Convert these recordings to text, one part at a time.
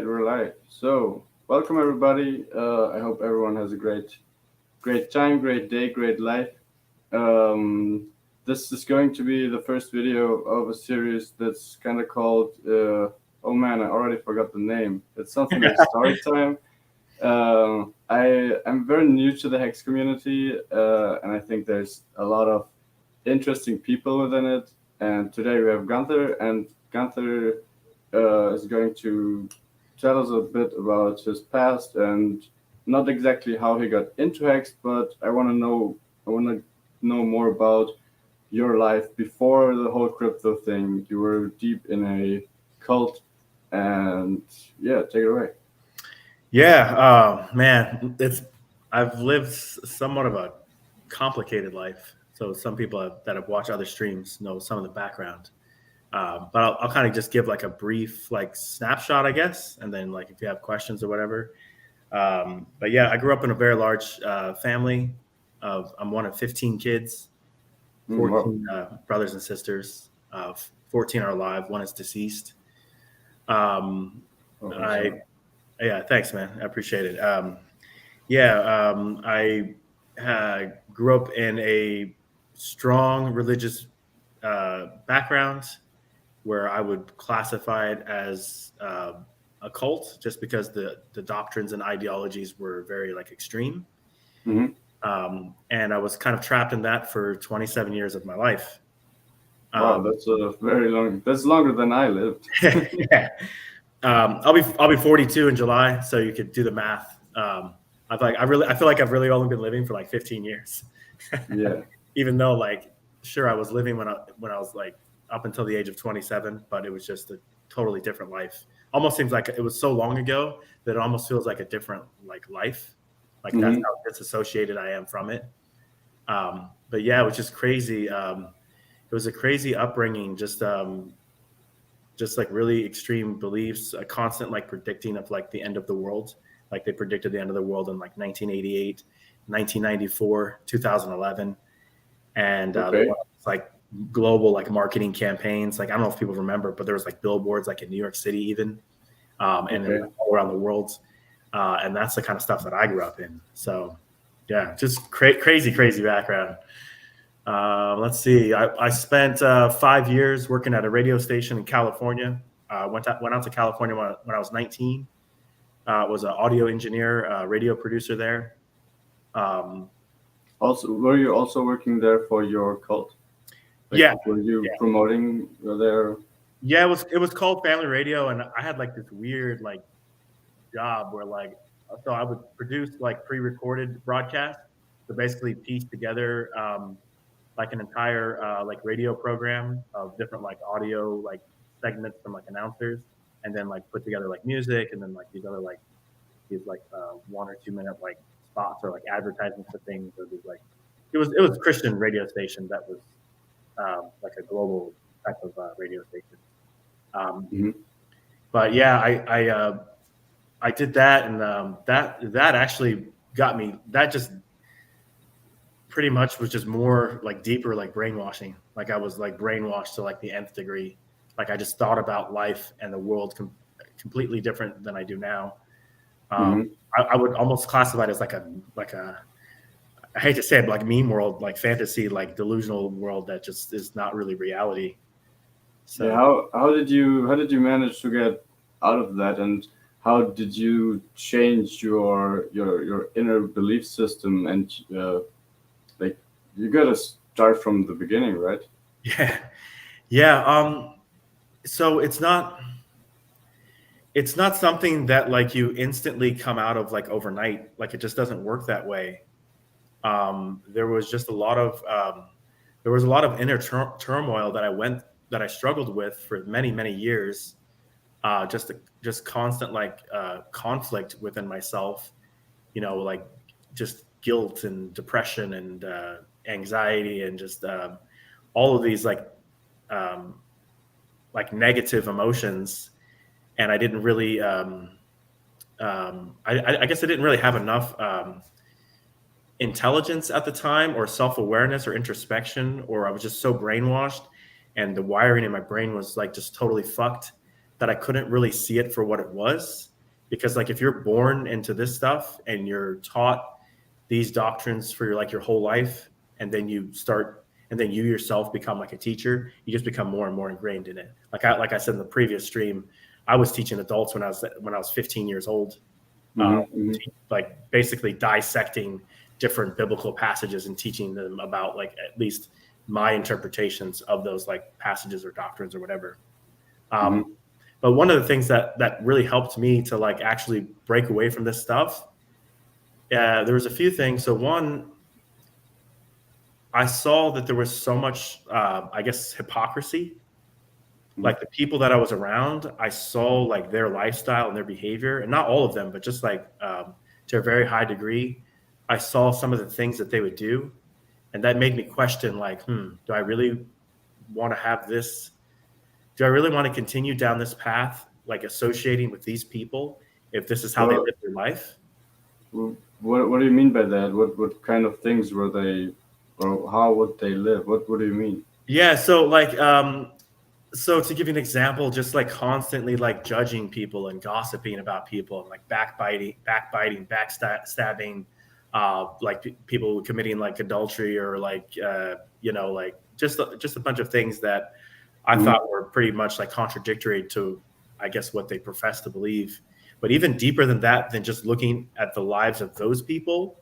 we're live. So, welcome everybody. I hope everyone has a great time, great day, great life. This is going to be the first video of a series that's kind of called. Oh man, I already forgot the name. It's something like Story Time. I'm very new to the Hex community, and I think there's a lot of interesting people within it. And today we have Gunther, and Gunther is going to tell us a bit about his past and not exactly how he got into Hex, but I want to know more about your life before the whole crypto thing. You were deep in a cult, and yeah, take it away. Yeah, man, I've lived somewhat of a complicated life. So some people that have watched other streams know some of the background. But I'll kind of just give like a brief like snapshot, I guess, and then like if you have questions or whatever. But yeah, I grew up in a very large family. I'm one of 15 kids, Wow. 14 brothers and sisters. 14 are alive. One is deceased. Um, Oh, I'm I sorry. Yeah, thanks, man. I appreciate it. I grew up in a strong religious background where I would classify it as a cult, just because the doctrines and ideologies were very like extreme, Hmm. and I was kind of trapped in that for 27 years of my life. Wow, Um, that's a very long. That's longer than I lived. yeah. I'll be 42 in July, so you could do the math. I feel like I've really only been living for like 15 years, Yeah. even though like sure I was living when I was like up until the age of 27, but it was just a totally different life. Almost seems like it was so long ago that it almost feels like a different like life. Like that's Hmm. how disassociated I am from it. But yeah, it was just crazy. It was a crazy upbringing. Just like really extreme beliefs, a constant like predicting of like the end of the world. Like they predicted the end of the world in like 1988, 1994, 2011. And there Okay. was like global like marketing campaigns. Like I don't know if people remember, but there was like billboards like in New York City even, and then Okay. like, all around the world. And that's the kind of stuff that I grew up in. So yeah, just crazy background. Let's see. I spent 5 years working at a radio station in California. Went out to California when I was 19. Was an audio engineer, radio producer there. Um, Also, were you also working there for your cult? Like, yeah, were you yeah, promoting there? yeah. It was called Family Radio, and I had like this weird like job where like so I would produce like pre-recorded broadcasts to basically piece together like an entire like radio program of different like audio like segments from like announcers, and then like put together like music, and then like these like 1 or 2 minute like spots or like advertisements for things, or these like it was a Christian radio station that was like a global type of radio station. Um, Hmm. but yeah, I did that, and that actually got me. That just pretty much was just more like deeper like brainwashing. Like I was like brainwashed to like the nth degree. Like I just thought about life and the world completely different than I do now. Um, Hmm. I would almost classify it as like a I hate to say it, but like meme world, like fantasy, like delusional world that just is not really reality. Yeah. So How did you manage to get out of that, and how did you change your inner belief system? And like, you gotta start from the beginning, right? yeah, yeah. So it's not something that like you instantly come out of like overnight. Like it just doesn't work that way. There was just a lot of there was a lot of inner turmoil that I struggled with for many years. Just constant like conflict within myself. Like just guilt and depression and anxiety and just all of these um, like negative emotions. And I didn't really I guess I didn't really have enough intelligence at the time, or self-awareness, or introspection, or I was just so brainwashed, and the wiring in my brain was like just totally fucked, that I couldn't really see it for what it was. Because like if you're born into this stuff and you're taught these doctrines for your whole life, and then you yourself become like a teacher, you just become more and more ingrained in it. Like I said in the previous stream, I was teaching adults when I was 15 years old, like basically dissecting different biblical passages and teaching them about like at least my interpretations of those like passages or doctrines or whatever. But one of the things that really helped me to like actually break away from this stuff, there was a few things. So one, I saw that there was so much, I guess, hypocrisy. Like the people that I was around, I saw like their lifestyle and their behavior, and not all of them, but just like to a very high degree, I saw some of the things that they would do, and that made me question, like, do I really want to have this? Do I really want to continue down this path, like associating with these people, if this is how they live their life? What do you mean by that? What kind of things were they, or how would they live? What do you mean? Yeah, so like, so to give you an example, just like constantly like judging people and gossiping about people and like backbiting, backstabbing, like people committing like adultery or like like just a bunch of things that I thought were pretty much like contradictory to, I guess, what they profess to believe. But even deeper than that, than just looking at the lives of those people,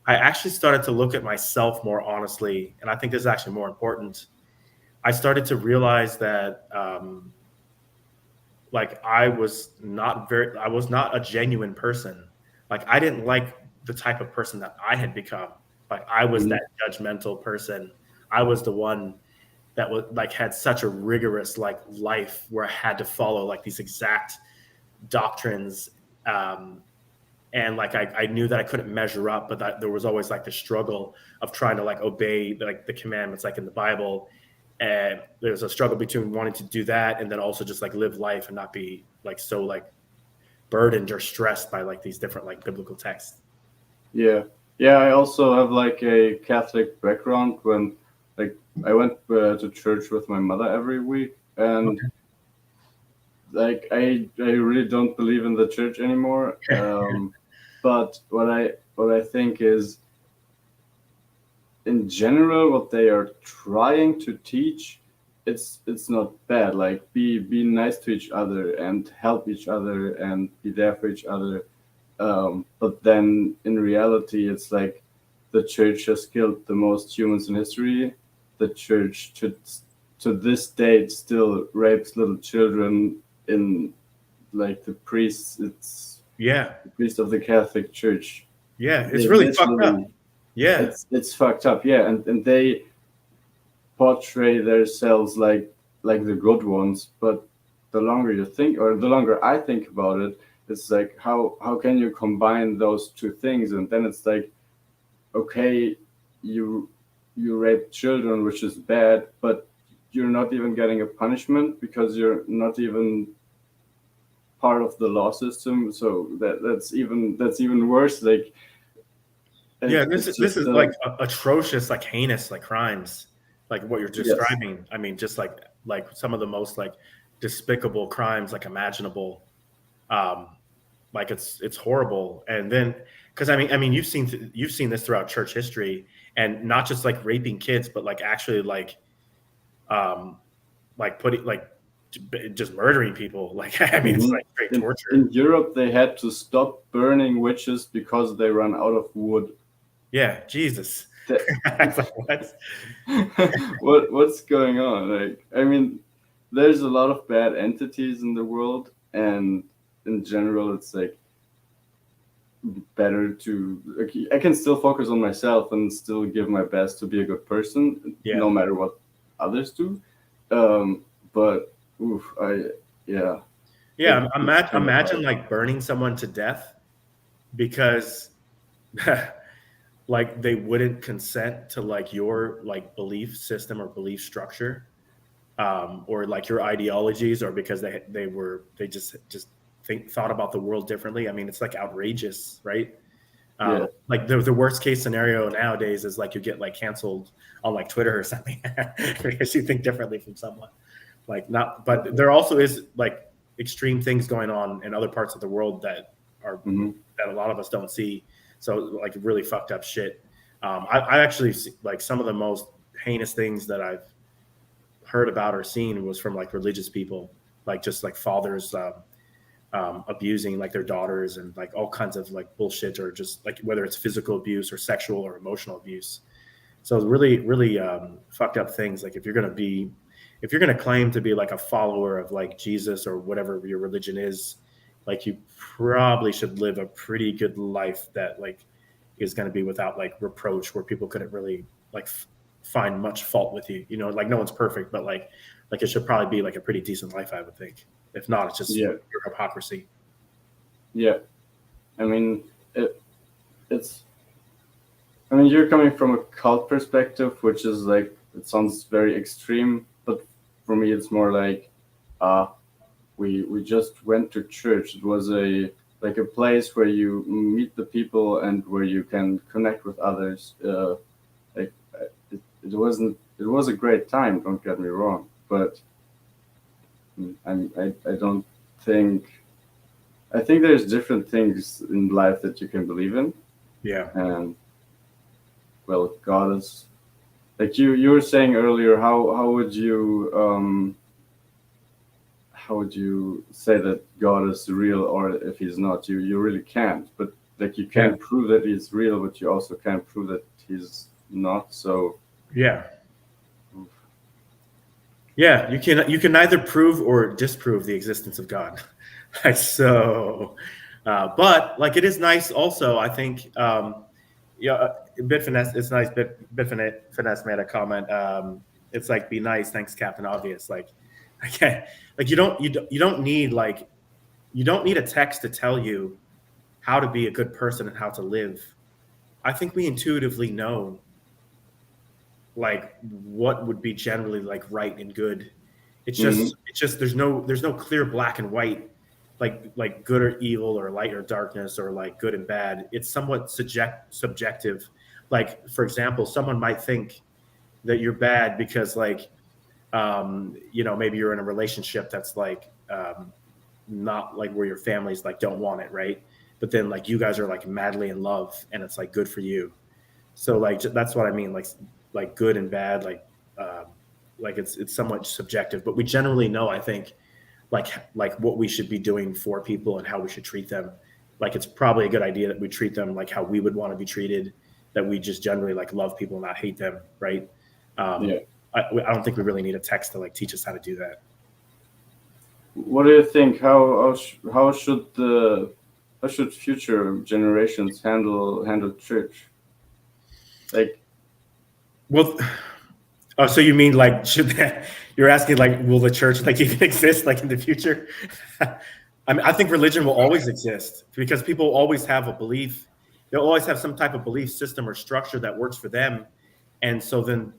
I actually started to look at myself more honestly. And I think this is actually more important. I started to realize that like I was not a genuine person. Like I didn't like the type of person that I had become. Like I was that judgmental person. I was the one that was like had such a rigorous like life where I had to follow like these exact doctrines, and like I knew that I couldn't measure up, but that there was always like the struggle of trying to like obey like the commandments like in the Bible, and there's a struggle between wanting to do that and then also just like live life and not be like so like burdened or stressed by like these different like biblical texts. Yeah, I also have like a Catholic background. When like I went to church with my mother every week, and like I really don't believe in the church anymore. But what I think is, in general, what they are trying to teach, it's not bad. Like be nice to each other and help each other and be there for each other. But then in reality, it's like the church has killed the most humans in history. The church to this date still rapes little children. In like the priests, it's the priest of the Catholic Church. It's really fucked up. It's fucked up. And they portray themselves like the good ones. But the longer you think, or the longer I think about it, it's like how can you combine those two things? And then it's like, okay, you rape children, which is bad, but you're not even getting a punishment because you're not even part of the law system. So that's even worse. Like, this is like atrocious, like heinous, like crimes, like what you're describing. Yes. I mean, just like some of the most like despicable crimes like imaginable. Like it's horrible. And then because I mean you've seen this throughout church history, and not just like raping kids, but like actually like putting like just murdering people. Like I mean, it's like straight torture. In Europe, they had to stop burning witches because they ran out of wood. Yeah, Jesus. What's going on? Like, I mean, there's a lot of bad entities in the world, and in general, it's like better to. I can still focus on myself and still give my best to be a good person, no matter what others do. But imagine like burning someone to death because like they wouldn't consent to like your like belief system or belief structure, or like your ideologies, or because they just thought about the world differently. I mean, it's like outrageous, right? Like the worst case scenario nowadays is like you get like canceled on like Twitter or something because you think differently from someone. Like not, but there also is like extreme things going on in other parts of the world that are that a lot of us don't see. So like really fucked up shit. I actually like some of the most heinous things that I've heard about or seen was from like religious people, like just like fathers abusing like their daughters and like all kinds of like bullshit, or just like whether it's physical abuse or sexual or emotional abuse. So really, really fucked up things. Like if you're gonna claim to be like a follower of like Jesus or whatever your religion is, like you probably should live a pretty good life that like is going to be without like reproach, where people couldn't really like find much fault with you. You know, like no one's perfect, but like it should probably be like a pretty decent life, I would think. If not, it's just Yeah. pure hypocrisy. Yeah. I mean, it's. I mean, you're coming from a cult perspective, which is like it sounds very extreme, but for me, it's more like, we just went to church. It was a place where you meet the people and where you can connect with others. Like it wasn't. It was a great time. Don't get me wrong, but I don't think. I think there's different things in life that you can believe in, Yeah. and well, God is like you were saying earlier. How would you say that God is real, or if he's not? You really can't. But like you can't prove that he's real, but you also can't prove that he's not. So Yeah. Yeah, you can neither prove or disprove the existence of God. So, but like it is nice also. I think, bit finesse. It's nice. Bit finesse made a comment. It's like be nice, thanks, Captain Obvious. Like, I can't. Like you don't need like you don't need a text to tell you how to be a good person and how to live. I think we intuitively know like what would be generally like right and good. It's just there's no clear black and white, like good or evil or light or darkness or like good and bad. It's somewhat subjective. Like for example, someone might think that you're bad because like maybe you're in a relationship that's like not like where your family's like don't want it, right? But then like you guys are like madly in love and it's like good for you. So like that's what I mean, like good and bad, like it's somewhat subjective, but we generally know, I think, like what we should be doing for people and how we should treat them. Like it's probably a good idea that we treat them like how we would want to be treated, that we just generally like love people, not hate them, right? I don't think we really need a text to like teach us how to do that. what do you think? How should future generations handle church? Like, Well, oh, so you mean like you're asking like will the church like even exist like in the future? I mean, I think religion will always exist because people always have a belief. They'll always have some type of belief system or structure that works for them, and so then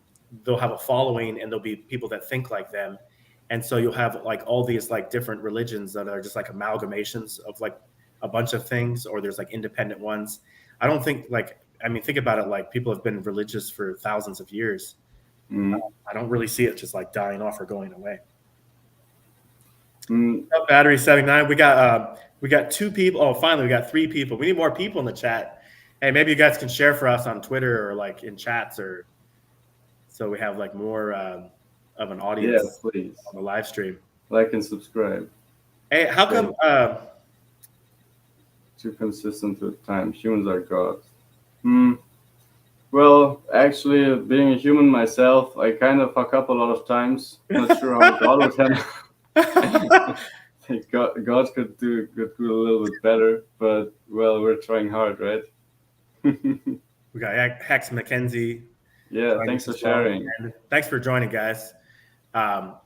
they'll have a following and there'll be people that think like them, and so you'll have like all these like different religions that are just like amalgamations of like a bunch of things, or there's like independent ones. I don't think like, I mean, think about it, like people have been religious for thousands of years. I don't really see it just like dying off or going away. Battery 79. We got 2 people. Oh, finally, we got 3 people. We need more people in the chat. Hey, maybe you guys can share for us on Twitter or like in chats, or so we have like more of an audience please on the live stream. Like and subscribe. Hey, how come too consistent with time? Humans are gods. Well, actually, being a human myself, I kind of fuck up a lot of times. Not sure how God would handle. I think God could do a little bit better, but well, we're trying hard, right? We got Hex McKenzie. Yeah, thanks for sharing. And thanks for joining, guys.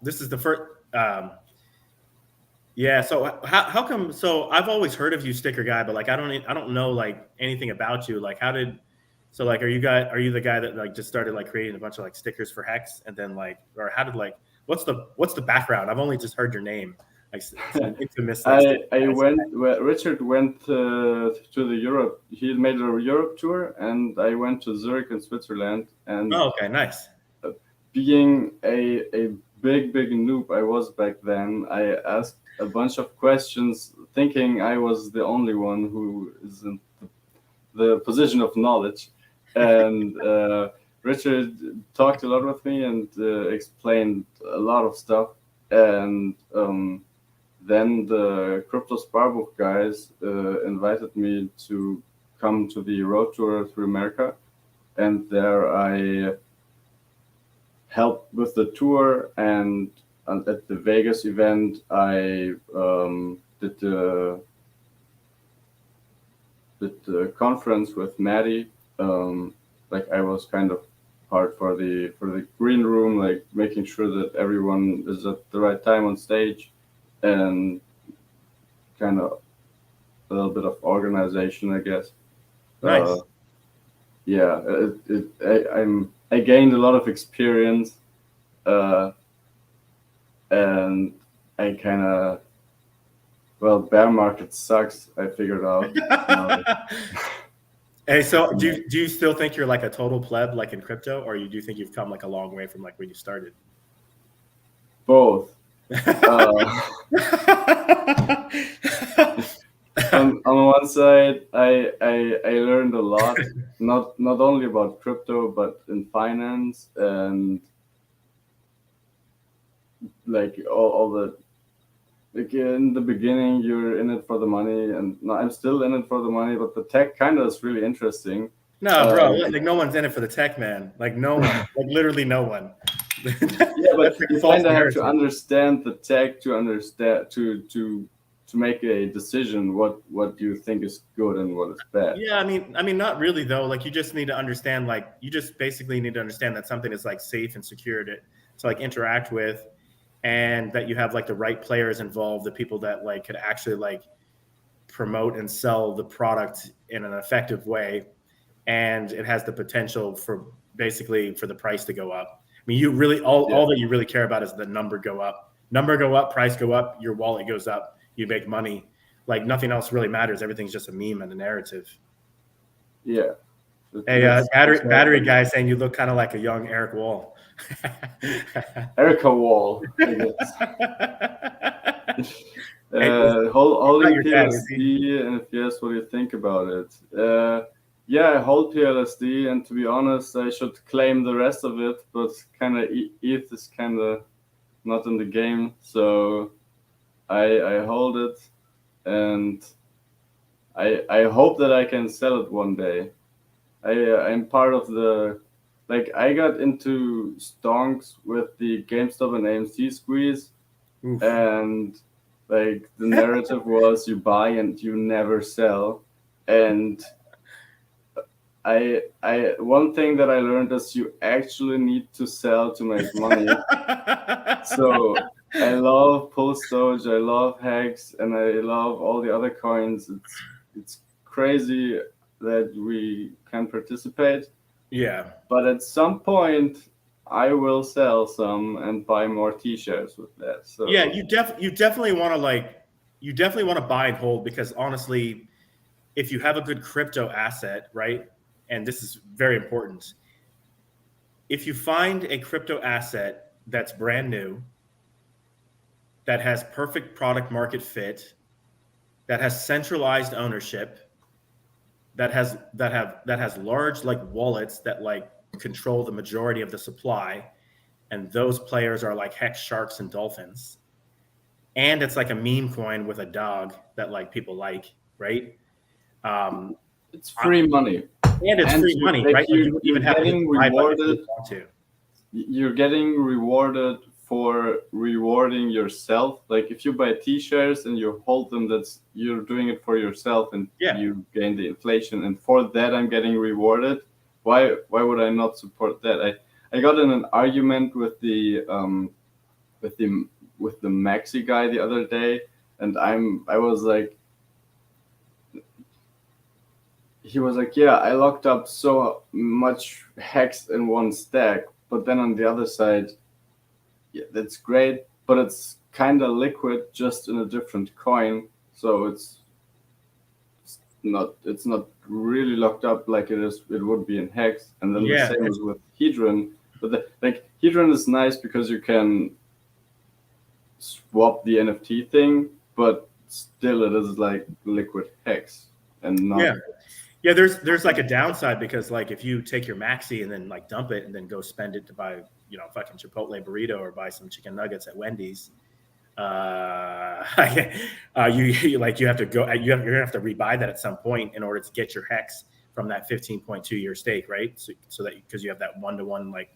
This is the first. Yeah. So how come? So I've always heard of you, Sticker Guy, but like I don't know like anything about you. Like so like are you the guy that like just started like creating a bunch of like stickers for Hex, and then like, or how did like what's the background? I've only just heard your name. Like infamous. Like, Richard went to the Europe. He made a Europe tour, and I went to Zurich in Switzerland. And okay, nice. Being a big noob I was back then, I asked a bunch of questions, thinking I was the only one who is in the position of knowledge. And Richard talked a lot with me and explained a lot of stuff. And then the Crypto Sparbook guys invited me to come to the road tour through America. And there I helped with the tour, and at the Vegas event, I did the conference with Maddie. Like I was kind of part for the green room, like making sure that everyone is at the right time on stage, and kind of a little bit of organization, I guess. Nice. Yeah, I gained a lot of experience, and I kind of, well, bear market sucks, I figured out. Hey, so do you still think you're like a total pleb like in crypto, or you do think you've come like a long way from like when you started? Both. On one side, I learned a lot, not only about crypto, but in finance, and like all the, like in the beginning, you're in it for the money, and no, I'm still in it for the money, but the tech kind of is really interesting. No, bro, like no one's in it for the tech, man. Like no one, like literally no one. Yeah, but you kind of have to understand the tech to understand to make a decision what you think is good and what is bad. Yeah, I mean, not really though. Like you just need to understand, like you just basically need to understand that something is like safe and secure to like interact with, and that you have like the right players involved, the people that like could actually like promote and sell the product in an effective way, and it has the potential for basically for the price to go up. I mean, you really all that you really care about is the number go up, price go up, your wallet goes up, you make money. Like nothing else really matters. Everything's just a meme and a narrative. Yeah. Hey, battery guy saying you look kind of like a young Eric Wall. Erica Wall, I guess. Holding PLSD, and if yes, what do you think about it? Yeah, I hold PLSD, and to be honest, I should claim the rest of it, but kind of ETH is kind of not in the game, so I hold it, and I hope that I can sell it one day. I'm part of the, like, I got into stonks with the GameStop and AMC squeeze. Oof. And like the narrative was you buy and you never sell. And I one thing that I learned is you actually need to sell to make money. So I love PulseDoge, I love Hex, and I love all the other coins. It's crazy that we can participate. Yeah. But at some point I will sell some and buy more T-shirts with that. So yeah, you definitely want to buy and hold, because honestly, if you have a good crypto asset, right? And this is very important. If you find a crypto asset that's brand new, that has perfect product market fit, that has centralized ownership, that has large like wallets that like control the majority of the supply, and those players are like Hex, Sharks, and Dolphins, and it's like a meme coin with a dog that like people like, right? It's free money. And it's free money, right? You even have getting rewarded. You're getting rewarded for rewarding yourself. Like if you buy T-shirts and you hold them, you're doing it for yourself, and you gain the inflation. And for that, I'm getting rewarded. Why would I not support that? I got in an argument with the Maxi guy the other day, and I was like, he was like, yeah, I locked up so much Hex in one stack, but then on the other side, yeah, that's great, but it's kind of liquid, just in a different coin, so it's not really locked up like it would be in Hex. And then the same is with Hedron, but like Hedron is nice because you can swap the NFT thing, but still it is like liquid hex and not. Yeah. Yeah, there's like a downside because like if you take your maxi and then like dump it and then go spend it to buy, you know, fucking Chipotle burrito or buy some chicken nuggets at Wendy's, you like you have to go you're gonna have to rebuy that at some point in order to get your hex from that 15.2 year stake, right? So that because you have that 1-to-1 like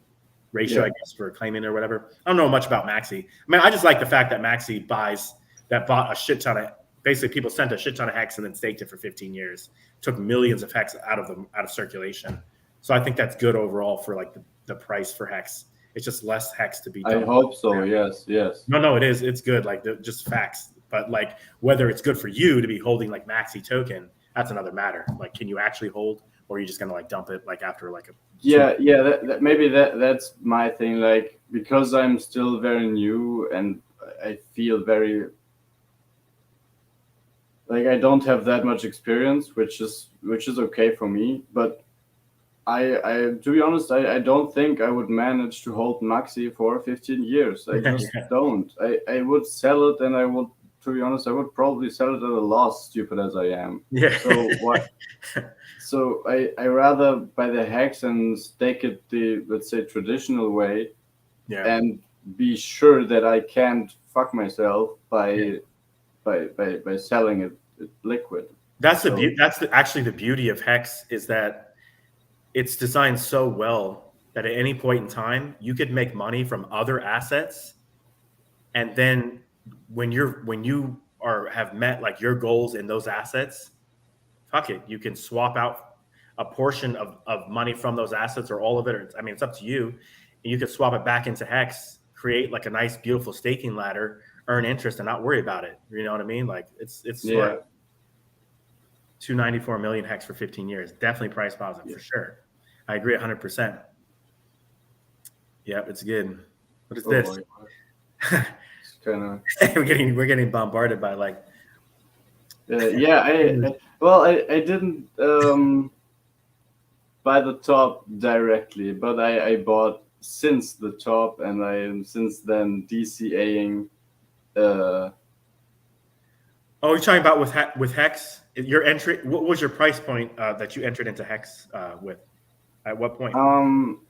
ratio, I guess, for claiming or whatever. I don't know much about maxi. I mean, I just like the fact that maxi bought a shit ton of, basically people sent a shit ton of hex and then staked it for 15 years, took millions of hex out of circulation. So I think that's good overall for like the price for hex. It's just less hex to be done. I hope so. Yes. No, it is. It's good. Like just facts. But like whether it's good for you to be holding like maxi token, that's another matter. Like, can you actually hold, or are you just gonna like dump it like after like a maybe that's my thing. Like, because I'm still very new and I feel very like I don't have that much experience, which is okay for me. But I to be honest, I don't think I would manage to hold maxi for 15 years. I just don't. I would sell it, and I would, to be honest, I would probably sell it at a loss, stupid as I am. Yeah. So what? So I rather buy the hex and stake it the, let's say, traditional way, and be sure that I can't fuck myself by selling it liquid. That's actually the beauty of hex, is that it's designed so well that at any point in time you could make money from other assets, and then when you have met like your goals in those assets, fuck it, you can swap out a portion of money from those assets or all of it. Or, I mean, it's up to you. And you could swap it back into hex, create like a nice, beautiful staking ladder, earn interest, and not worry about it. You know what I mean? Like it's smart. 294 million hex for 15 years. Definitely price positive for sure. I agree 100%. Yep, it's good. What is this? It's kind of we're getting bombarded by like. I didn't buy the top directly, but I bought since the top, and I am since then DCAing. Oh, you're talking about with hex? Your entry. What was your price point that you entered into hex with? At what point?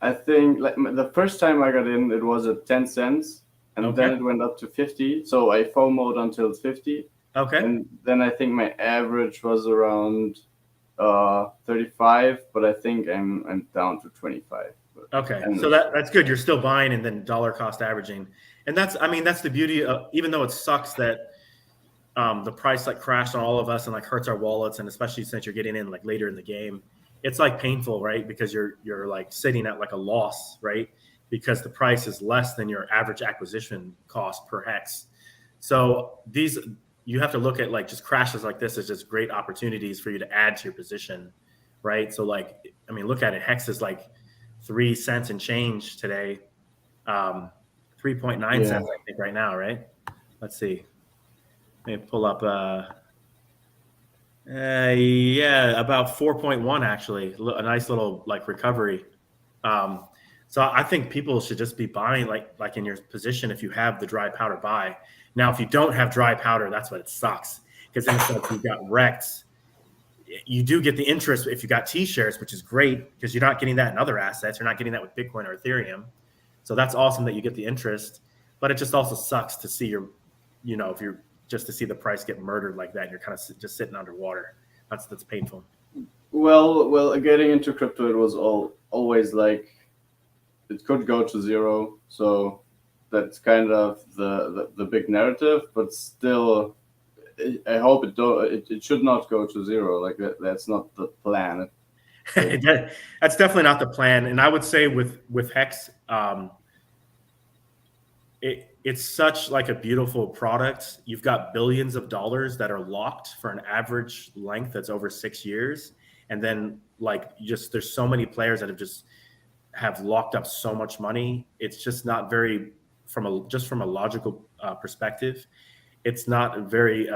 I think like the first time I got in, it was at 10 cents, and then it went up to 50. So I FOMO'd until it's 50. Okay. And then I think my average was around 35, but I think I'm down to 25. Okay, so that's good. You're still buying and then dollar cost averaging, and that's the beauty of, even though it sucks that the price like crashed on all of us and like hurts our wallets, and especially since you're getting in like later in the game, it's like painful, right? Because you're like sitting at like a loss, right? Because the price is less than your average acquisition cost per hex. So you have to look at like just crashes like this as just great opportunities for you to add to your position, right? So like, I mean, look at it. Hex is like 3 cents and change today, 3.9 cents, I think, right now, right? Let's see. Let me pull up. About 4.1 actually. A nice little like recovery. So I think people should just be buying like in your position if you have the dry powder, buy. Now, if you don't have dry powder, that's what it sucks, because then it's like you got wrecked. You do get the interest if you got T-shares, which is great because you're not getting that in other assets. You're not getting that with Bitcoin or Ethereum. So that's awesome that you get the interest, but it just also sucks to see if you're just to see the price get murdered like that, and you're kind of just sitting underwater. That's painful. Well, getting into crypto, it was always like it could go to zero. So that's kind of the big narrative, but still, I hope it should not go to zero. Like that's not the plan. That's definitely not the plan. And I would say with Hex, it's such like a beautiful product. You've got billions of dollars that are locked for an average length that's over 6 years, and then like there's so many players that have locked up so much money. It's just not very from a logical perspective. It's not very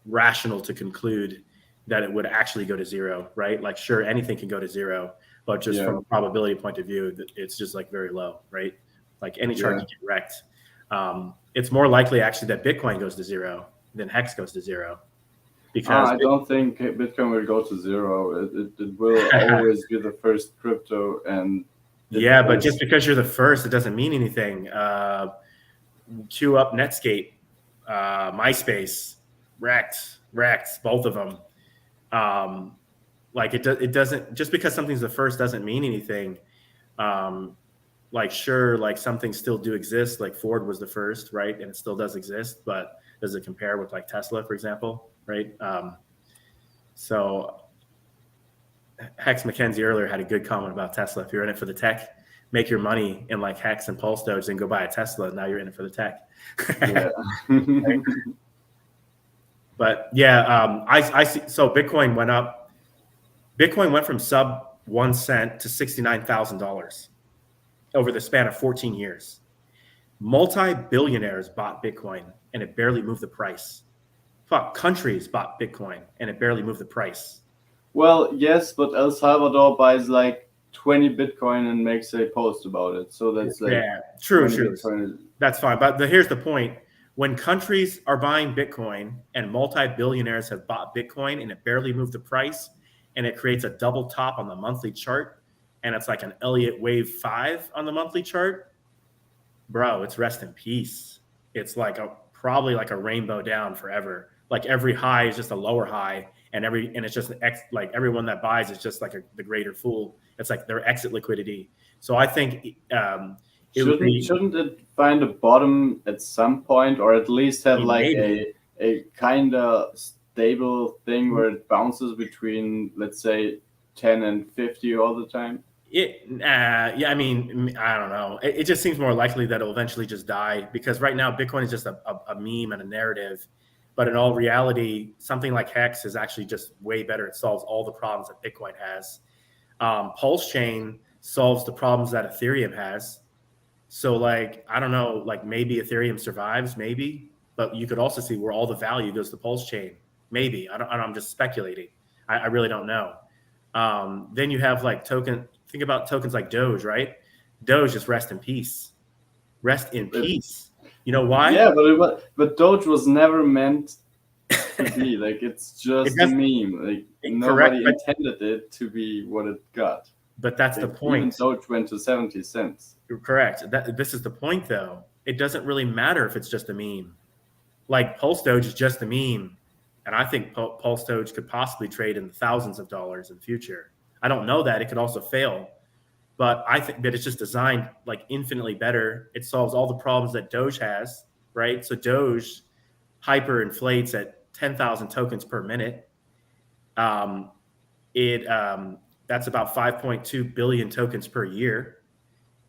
rational to conclude that it would actually go to zero, right? Like, sure, anything can go to zero, but just from a probability point of view, it's just like very low, right? Like any chart you get wrecked. It's more likely actually that Bitcoin goes to zero than Hex goes to zero. Because I don't think Bitcoin will go to zero. It will always be the first crypto, and yeah, but just because you're the first, it doesn't mean anything. Queue up Netscape, MySpace, wrecked, both of them. Like it doesn't, just because something's the first doesn't mean anything. Like sure, like some things still do exist. Like Ford was the first, right, and it still does exist. But does it compare with like Tesla, for example, right? So Hex McKenzie earlier had a good comment about Tesla. If you're in it for the tech, make your money in like Hex and PulseDoge, and go buy a Tesla. Now you're in it for the tech. Yeah. Right? But yeah, I see. So Bitcoin went up. Bitcoin went from sub 1 cent to $69,000 over the span of 14 years. Multi-billionaires bought Bitcoin, and it barely moved the price. Fuck, countries bought Bitcoin, and it barely moved the price. Well, yes, but El Salvador buys like 20 Bitcoin and makes a post about it. So that's like, yeah, true. Bitcoin. That's fine. But here's the point. When countries are buying Bitcoin and multi-billionaires have bought Bitcoin and it barely moved the price, and it creates a double top on the monthly chart, and it's like an Elliott wave 5 on the monthly chart, bro, it's rest in peace. It's like probably like a rainbow down forever. Like every high is just a lower high, and it's just like everyone that buys is just like the greater fool. It's like their exit liquidity. So I think shouldn't it find a bottom at some point, or at least have like maybe a kind of stable thing where it bounces between, let's say, 10 and 50 all the time? Yeah, I mean, I don't know. It just seems more likely that it'll eventually just die, because right now Bitcoin is just a meme and a narrative. But in all reality, something like Hex is actually just way better. It solves all the problems that Bitcoin has. Pulse Chain solves the problems that Ethereum has. So, like, I don't know, like maybe Ethereum survives, maybe, but you could also see where all the value goes to Pulse Chain. Maybe I'm just speculating. I really don't know. Then you have like think about tokens like Doge, right? Doge, just rest in peace. Rest in peace. You know why? Yeah, but Doge was never meant to be. Like, it's just a meme. Like, nobody intended it to be what it got. But that's the point. Even Doge went to 70 cents. You're correct. This is the point, though. It doesn't really matter if it's just a meme. Like PulseDoge is just a meme, and I think PulseDoge could possibly trade in the thousands of dollars in the future. I don't know that. It could also fail, but I think that it's just designed like infinitely better. It solves all the problems that Doge has, right? So Doge hyperinflates at 10,000 tokens per minute. That's about 5.2 billion tokens per year.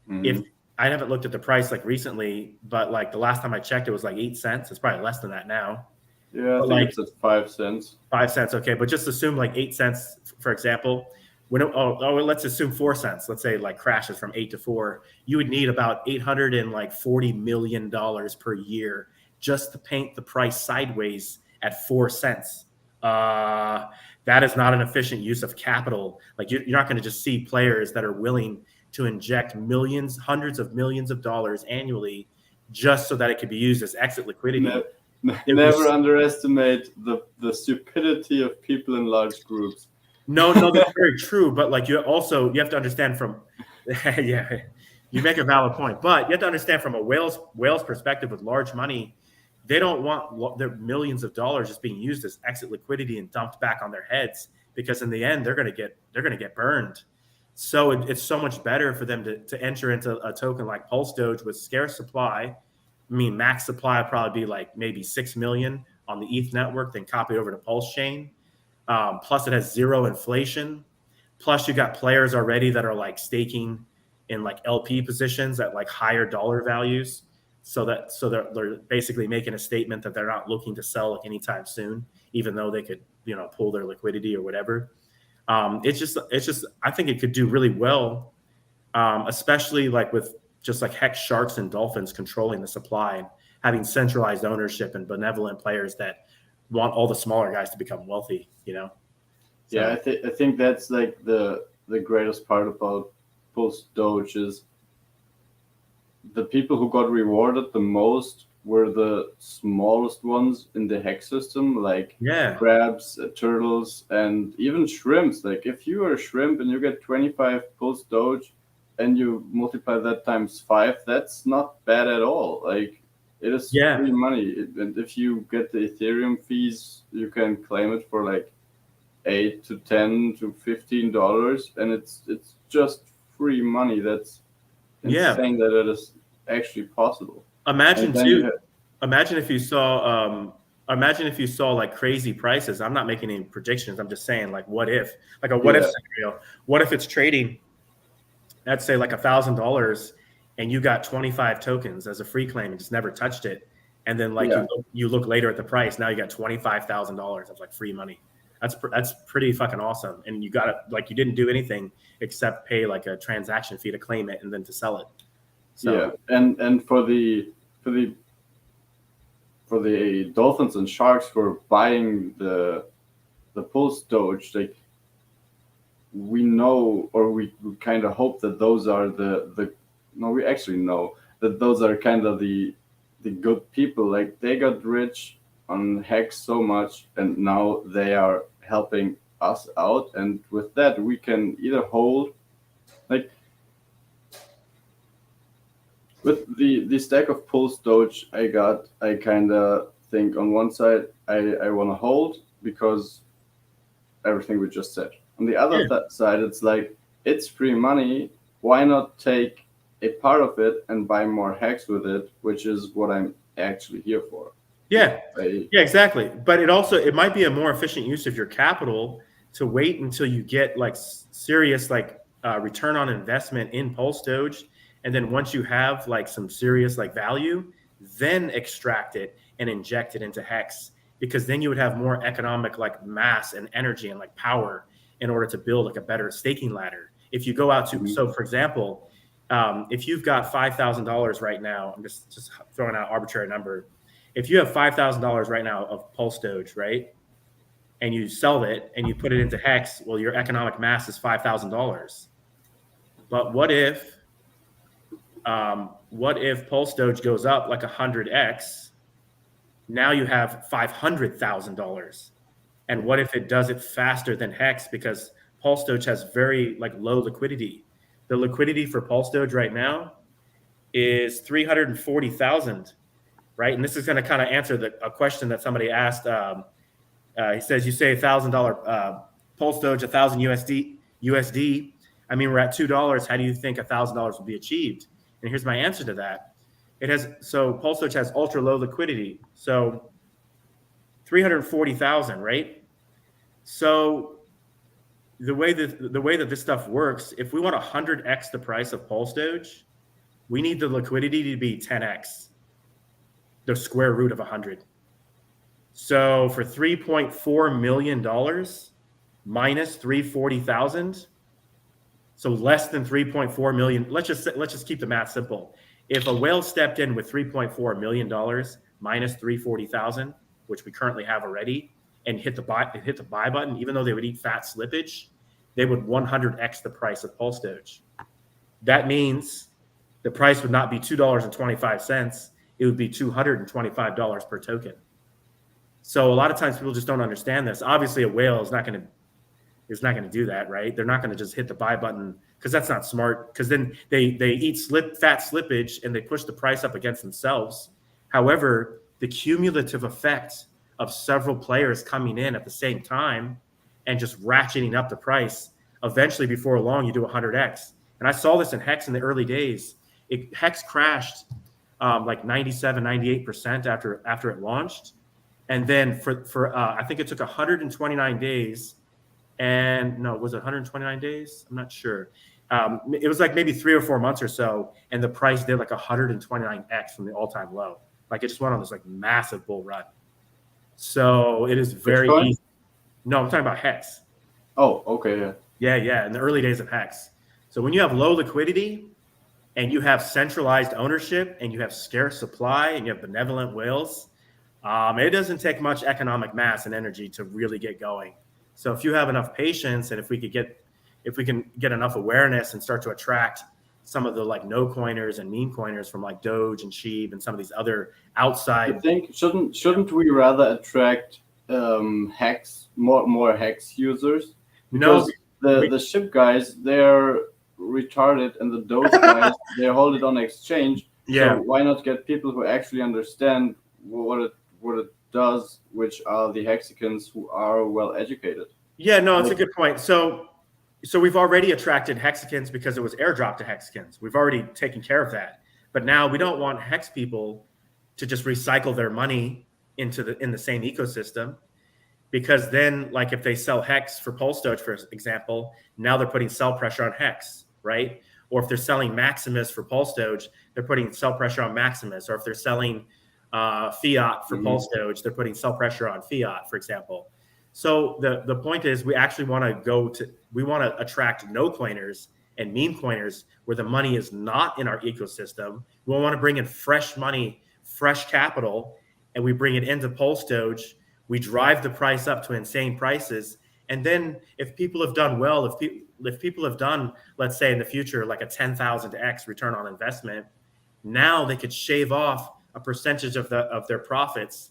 Mm-hmm. If I haven't looked at the price like recently, but like the last time I checked, it was like 8 cents. It's probably less than that now. Yeah, I think it's at 5 cents. 5 cents, okay. But just assume like 8 cents, for example. Let's assume 4 cents. Let's say like crashes from 8 to 4. You would need about $840 million per year just to paint the price sideways at 4 cents. That is not an efficient use of capital. Like you're not going to just see players that are willing to inject millions, hundreds of millions of dollars annually just so that it could be used as exit liquidity. Never underestimate the stupidity of people in large groups. No, that's very true. But like you have to understand from, yeah, you make a valid point. But you have to understand from a whale's perspective with large money, they don't want their millions of dollars just being used as exit liquidity and dumped back on their heads, because in the end they're going to get burned. So it's so much better for them to enter into a token like PulseDoge with scarce supply. I mean, max supply would probably be like maybe 6 million on the ETH network, then copy over to Pulse Chain. Plus it has zero inflation. Plus you got players already that are like staking in like LP positions at like higher dollar values. So they're basically making a statement that they're not looking to sell like anytime soon, even though they could, pull their liquidity or whatever. It's just, I think it could do really well, especially like with just like Hex sharks and dolphins controlling the supply and having centralized ownership and benevolent players that want all the smaller guys to become wealthy, So. Yeah, I think that's like the greatest part about PulseDoge is the people who got rewarded the most were the smallest ones in the hex system, like Yeah. crabs, turtles, and even shrimps. Like if you are a shrimp and you get 25 PulseDoge and you multiply that times 5, that's not bad at all. Like it is Yeah. free money. And if you get the Ethereum fees, you can claim it for like 8 to 10 to $15, and it's just free money. That's Yeah. insane that it is actually possible. And Imagine then you too. have, Imagine if you saw. Imagine if you saw like crazy prices. I'm not making any predictions. I'm just saying like, what if? Like a what if yeah, scenario. What if it's trading at say like $1,000, and you got 25 tokens as a free claim and just never touched it, and then like yeah, you look later at the price. Now you got $25,000 of like free money. That's pretty fucking awesome. And you got it like you didn't do anything except pay like a transaction fee to claim it and then to sell it. yeah. So And for the for the dolphins and sharks for buying the Pulse Doge, like we know, or we kind of hope that those are the no, we actually know that those are kind of the good people. Like they got rich on Hex so much, and now they are helping us out, and with that we can either hold, like with the stack of Pulse Doge I got, I kind of think on one side I want to hold because everything we just said. On the other yeah, side, it's like it's free money. Why not take a part of it and buy more hacks with it, which is what I'm actually here for. Like, yeah, yeah, exactly. But it might be a more efficient use of your capital to wait until you get like serious like return on investment in Pulse Doge, and then once you have like some serious like value, then extract it and inject it into Hex, because then you would have more economic like mass and energy and like power in order to build like a better staking ladder. If you go out to, mhm. so for example, if you've got $5,000 right now, I'm just throwing out arbitrary number. If you have $5,000 right now of Pulse Doge, right, and you sell it and you put it into Hex, well, your economic mass is $5,000. But what if Pulse Doge goes up like 100x? Now you have $500,000. And what if it does it faster than Hex, because Pulse Doge has very like low liquidity? The liquidity for Pulse Doge right now is 340,000, right? And this is going to kind of answer a question that somebody asked. He says, you say $1,000 Pulse Doge, 1,000 USD. I mean, we're at $2. How do you think $1,000 will be achieved? And here's my answer to that. Pulse Doge has ultra low liquidity. So 340,000, right? So the way that this stuff works, if we want 100x the price of Pulse Doge, we need the liquidity to be 10x the square root of 100. So for $3.4 million minus 340,000, so less than 3.4 million. Let's just keep the math simple. If a whale stepped in with $3.4 million minus 340,000, which we currently have already, and hit the buy button, even though they would eat fat slippage, they would 100x the price of Pulse Doge. That means the price would not be $2.25. It would be $225 per token. So a lot of times people just don't understand this. Obviously, a whale is not going to do that, right? They're not going to just hit the buy button, because that's not smart. Because then they eat fat slippage and they push the price up against themselves. However, the cumulative effect of several players coming in at the same time and just ratcheting up the price, eventually before long you do 100x. And I saw this in Hex in the early days. Hex crashed like 97, 98% after it launched. And then for I think it took 129 days. And no, was it 129 days? I'm not sure. It was like maybe 3 or 4 months or so, and the price did like 129x from the all-time low. Like it just went on this like massive bull run. So it is very Bitcoin? easy. No, I'm talking about Hex. Oh, okay, yeah. Yeah, in the early days of Hex. So when you have low liquidity and you have centralized ownership and you have scarce supply and you have benevolent whales, it doesn't take much economic mass and energy to really get going. So if you have enough patience, and if we can get enough awareness and start to attract some of the like no coiners and meme coiners from like Doge and Sheeb and some of these other outside. I think shouldn't we rather attract Hex more Hex users? Because the ship guys, they're retarded, and the Doge guys, they hold it on exchange. Yeah. So why not get people who actually understand what it does, which are the hexicans who are well educated? Yeah, no, it's a good point. So we've already attracted hexicans because it was airdropped to hexicans. We've already taken care of that. But now we don't want hex people to just recycle their money in the same ecosystem, because then, like, if they sell hex for PulseDoge, for example, now they're putting sell pressure on hex, right? Or if they're selling Maximus for PulseDoge, they're putting sell pressure on Maximus. Or if they're selling fiat for PulseDoge, they're putting sell pressure on fiat, for example. So the point is, we actually want to attract no coiners and meme coiners where the money is not in our ecosystem. We want to bring in fresh money, fresh capital, and we bring it into PulseDoge. We drive the price up to insane prices. And then if people have done well, if people have done, let's say in the future, like a 10,000x return on investment, now they could shave off a percentage of their profits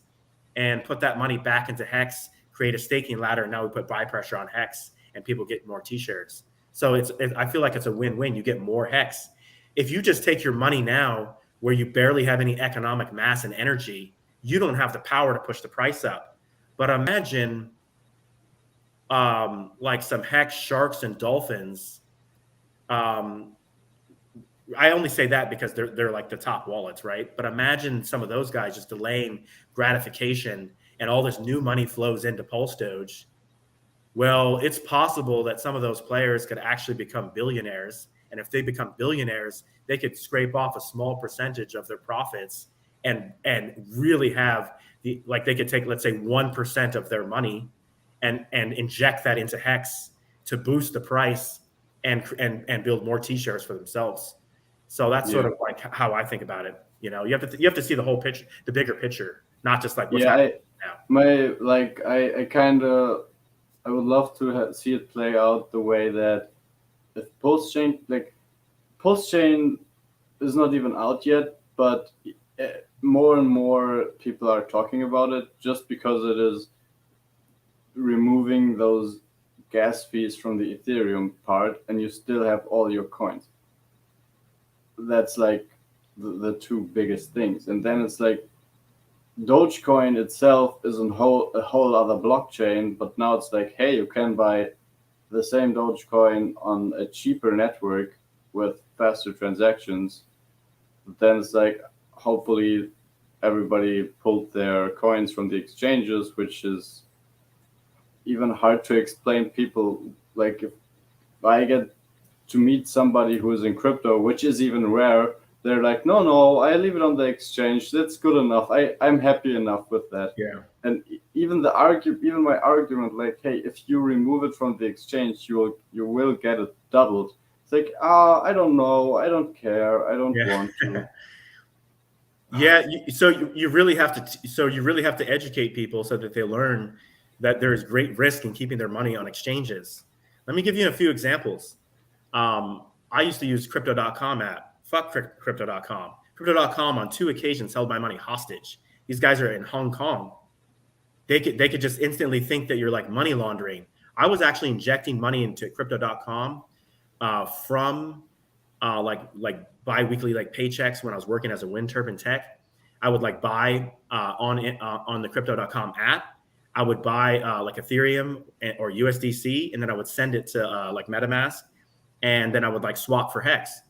and put that money back into Hex, create a staking ladder. And now we put buy pressure on Hex and people get more t-shirts. So I feel like it's a win-win. You get more Hex. If you just take your money now where you barely have any economic mass and energy, you don't have the power to push the price up. But imagine like some Hex sharks and dolphins. I only say that because they're like the top wallets, right? But imagine some of those guys just delaying gratification and all this new money flows into PulseDoge. Well, it's possible that some of those players could actually become billionaires. And if they become billionaires, they could scrape off a small percentage of their profits and really have they could take, let's say, 1% of their money and inject that into Hex to boost the price and build more t-shirts for themselves. So that's sort of like how I think about it. You know, you have to see the whole picture, the bigger picture, not just like what's happening now. I would love to see it play out the way that if PulseChain is not even out yet, but more and more people are talking about it just because it is removing those gas fees from the Ethereum part, and you still have all your coins. That's like the two biggest things. And then it's like Dogecoin itself is a whole other blockchain, but now it's like, hey, you can buy the same Dogecoin on a cheaper network with faster transactions. Then it's like, hopefully everybody pulled their coins from the exchanges, which is even hard to explain people. Like, if I get to meet somebody who is in crypto, which is even rare, they're like, no, I leave it on the exchange. That's good enough. I'm happy enough with that. Yeah. And even my argument, like, hey, if you remove it from the exchange, you will get it doubled. It's like, I don't know, I don't care, I don't want to. Yeah, so you really have to educate people so that they learn that there is great risk in keeping their money on exchanges. Let me give you a few examples. I used to use Crypto.com app. Fuck Crypto.com. Crypto.com on 2 occasions held my money hostage. These guys are in Hong Kong. They could just instantly think that you're like money laundering. I was actually injecting money into Crypto.com from like bi-weekly like paychecks when I was working as a wind turbine tech. I would like buy on the Crypto.com app. I would buy like Ethereum or USDC, and then I would send it to like MetaMask, and then I would like swap for Hex.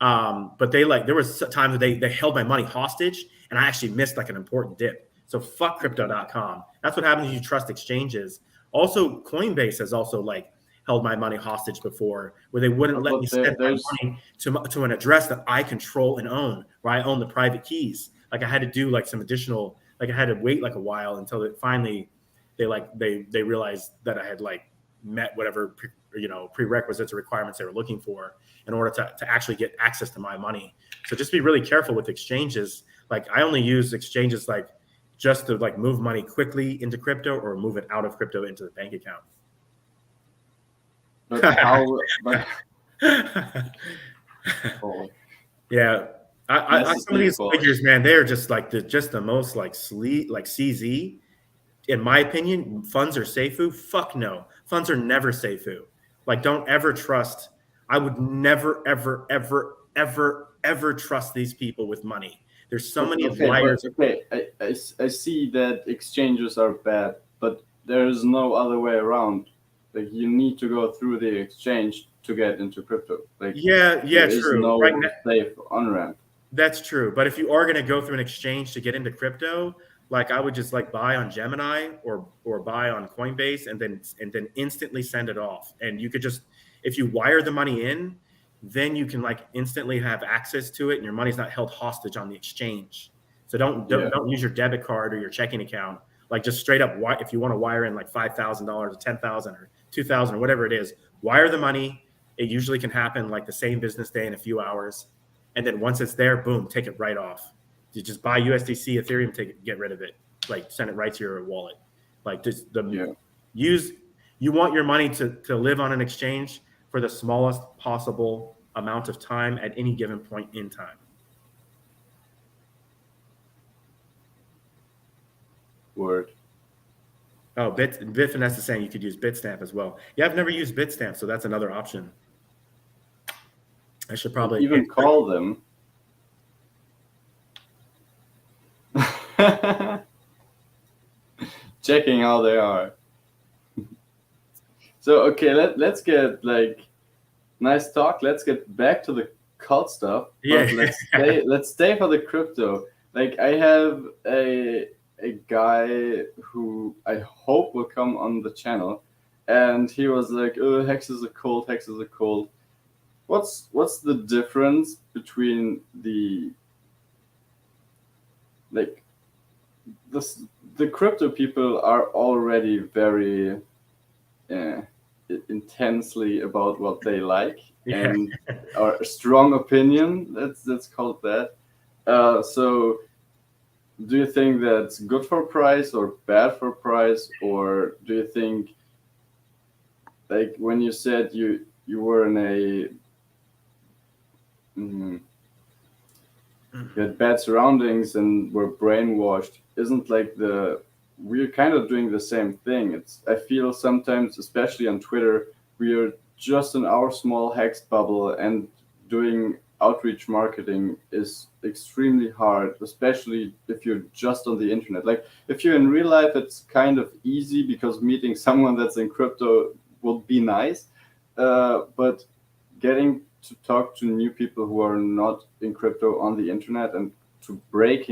But there was times that they held my money hostage, and I actually missed like an important dip. So fuck Crypto.com. That's what happens if you trust exchanges. Also, Coinbase has also like held my money hostage before, where they wouldn't let me send my money to an address that I control and own, where I own the private keys. Like I had to do like some additional, like I had to wait like a while until it finally they realized that I had like met whatever prerequisites or requirements they were looking for in order to actually get access to my money. So just be really careful with exchanges. Like I only use exchanges like just to like move money quickly into crypto or move it out of crypto into the bank account. But how? Oh, Yeah. Some of massively these bullish. figures, man, they are just like the most like like CZ. In my opinion, funds are Seifu. Fuck no. Funds are never Seifu. Like, don't ever trust. I would never, ever, ever, ever, ever trust these people with money. There's so many Okay, but liars. okay, I see that exchanges are bad, but there is no other way around. Like you need to go through the exchange to get into crypto. Like Yeah, there yeah, is true. Right no now, safe on ramp. that's true. But if you are going to go through an exchange to get into crypto, like I would just like buy on Gemini or buy on Coinbase and then instantly send it off. And you could just if you wire the money in, then you can like instantly have access to it and your money's not held hostage on the exchange. So Yeah, don't use your debit card or your checking account. Like just straight up if you want to wire in like $5,000 or 10,000 or 2,000 or whatever it is, wire the money. It usually can happen like the same business day in a few hours, and then once it's there, boom, take it right off. You just buy USDC, Ethereum, get rid of it, like send it right to your wallet. Like just yeah. use you want your money to live on an exchange for the smallest possible amount of time at any given point in time. Word. Oh, Bitfinex is saying you could use Bitstamp as well. Yeah, I've never used Bitstamp, so that's another option. I should probably Even call them. Checking how they are. So okay, let's get like nice talk. Let's get back to the cult stuff. Yeah. But let's stay for the crypto. Like I have a guy who I hope will come on the channel, and he was like, "Oh, Hex is a cult. Hex is a cult." What's the difference between the like the crypto people are already very intensely about what they like Yeah. and are a strong opinion. Let's call it that. So, do you think that's good for price or bad for price, or do you think like when you said you were in a you had bad surroundings and were brainwashed? Isn't like we're kind of doing the same thing. It's I feel sometimes, especially on Twitter, we are just in our small hex bubble, and doing outreach marketing is extremely hard, especially if you're just on the internet. Like if you're in real life, it's kind of easy because meeting someone that's in crypto would be nice, but getting to talk to new people who are not in crypto on the internet and to break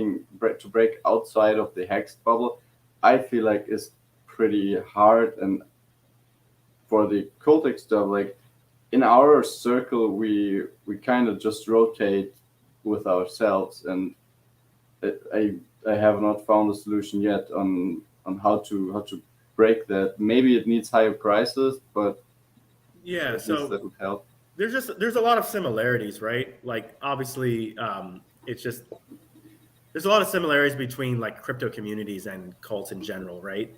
outside of the hex bubble, I feel like is pretty hard. And for the cultic stuff, like in our circle, we kind of just rotate with ourselves, and I have not found a solution yet on how to break that. Maybe it needs higher prices, but Yeah. at least So that would help. there's a lot of similarities, right? Like obviously, it's just there's a lot of similarities between like crypto communities and cults in general, right?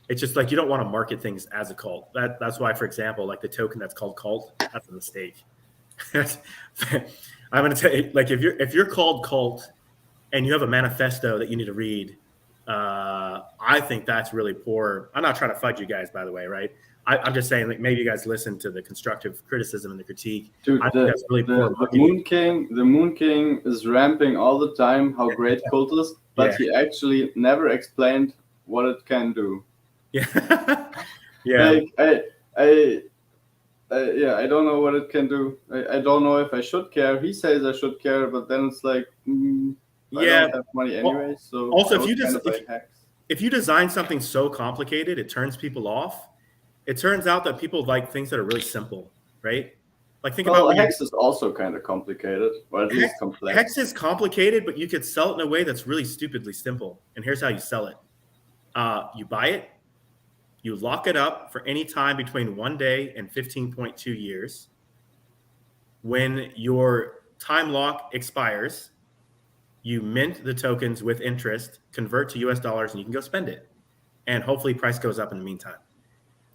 It's just like you don't want to market things as a cult. That's why, for example, like the token that's called cult, that's a mistake. I'm gonna tell you, like if you're called cult and you have a manifesto that you need to read, I think that's really poor. I'm not trying to fudge you guys, by the way, right? I'm just saying, like maybe you guys listen to the constructive criticism and the critique. Dude, I think that's really poor marketing. The Moon King is ramping all the time how great Cult is, but Yeah, he actually never explained what it can do. yeah, yeah. Like I, yeah, I don't know what it can do. I don't know if I should care. He says I should care, but then it's like I Yeah. don't have money anyway, so Also, I would kind of buy hacks. if you design something so complicated, it turns people off. It turns out that people like things that are really simple, right? Like think about Well, when you hex is also kind of complicated, or at least complex. Hex is complicated, but you could sell it in a way that's really stupidly simple. And here's how you sell it: you buy it, you lock it up for any time between 1 day and 15.2 years. When your time lock expires, you mint the tokens with interest, convert to US dollars, and you can go spend it. And hopefully price goes up in the meantime.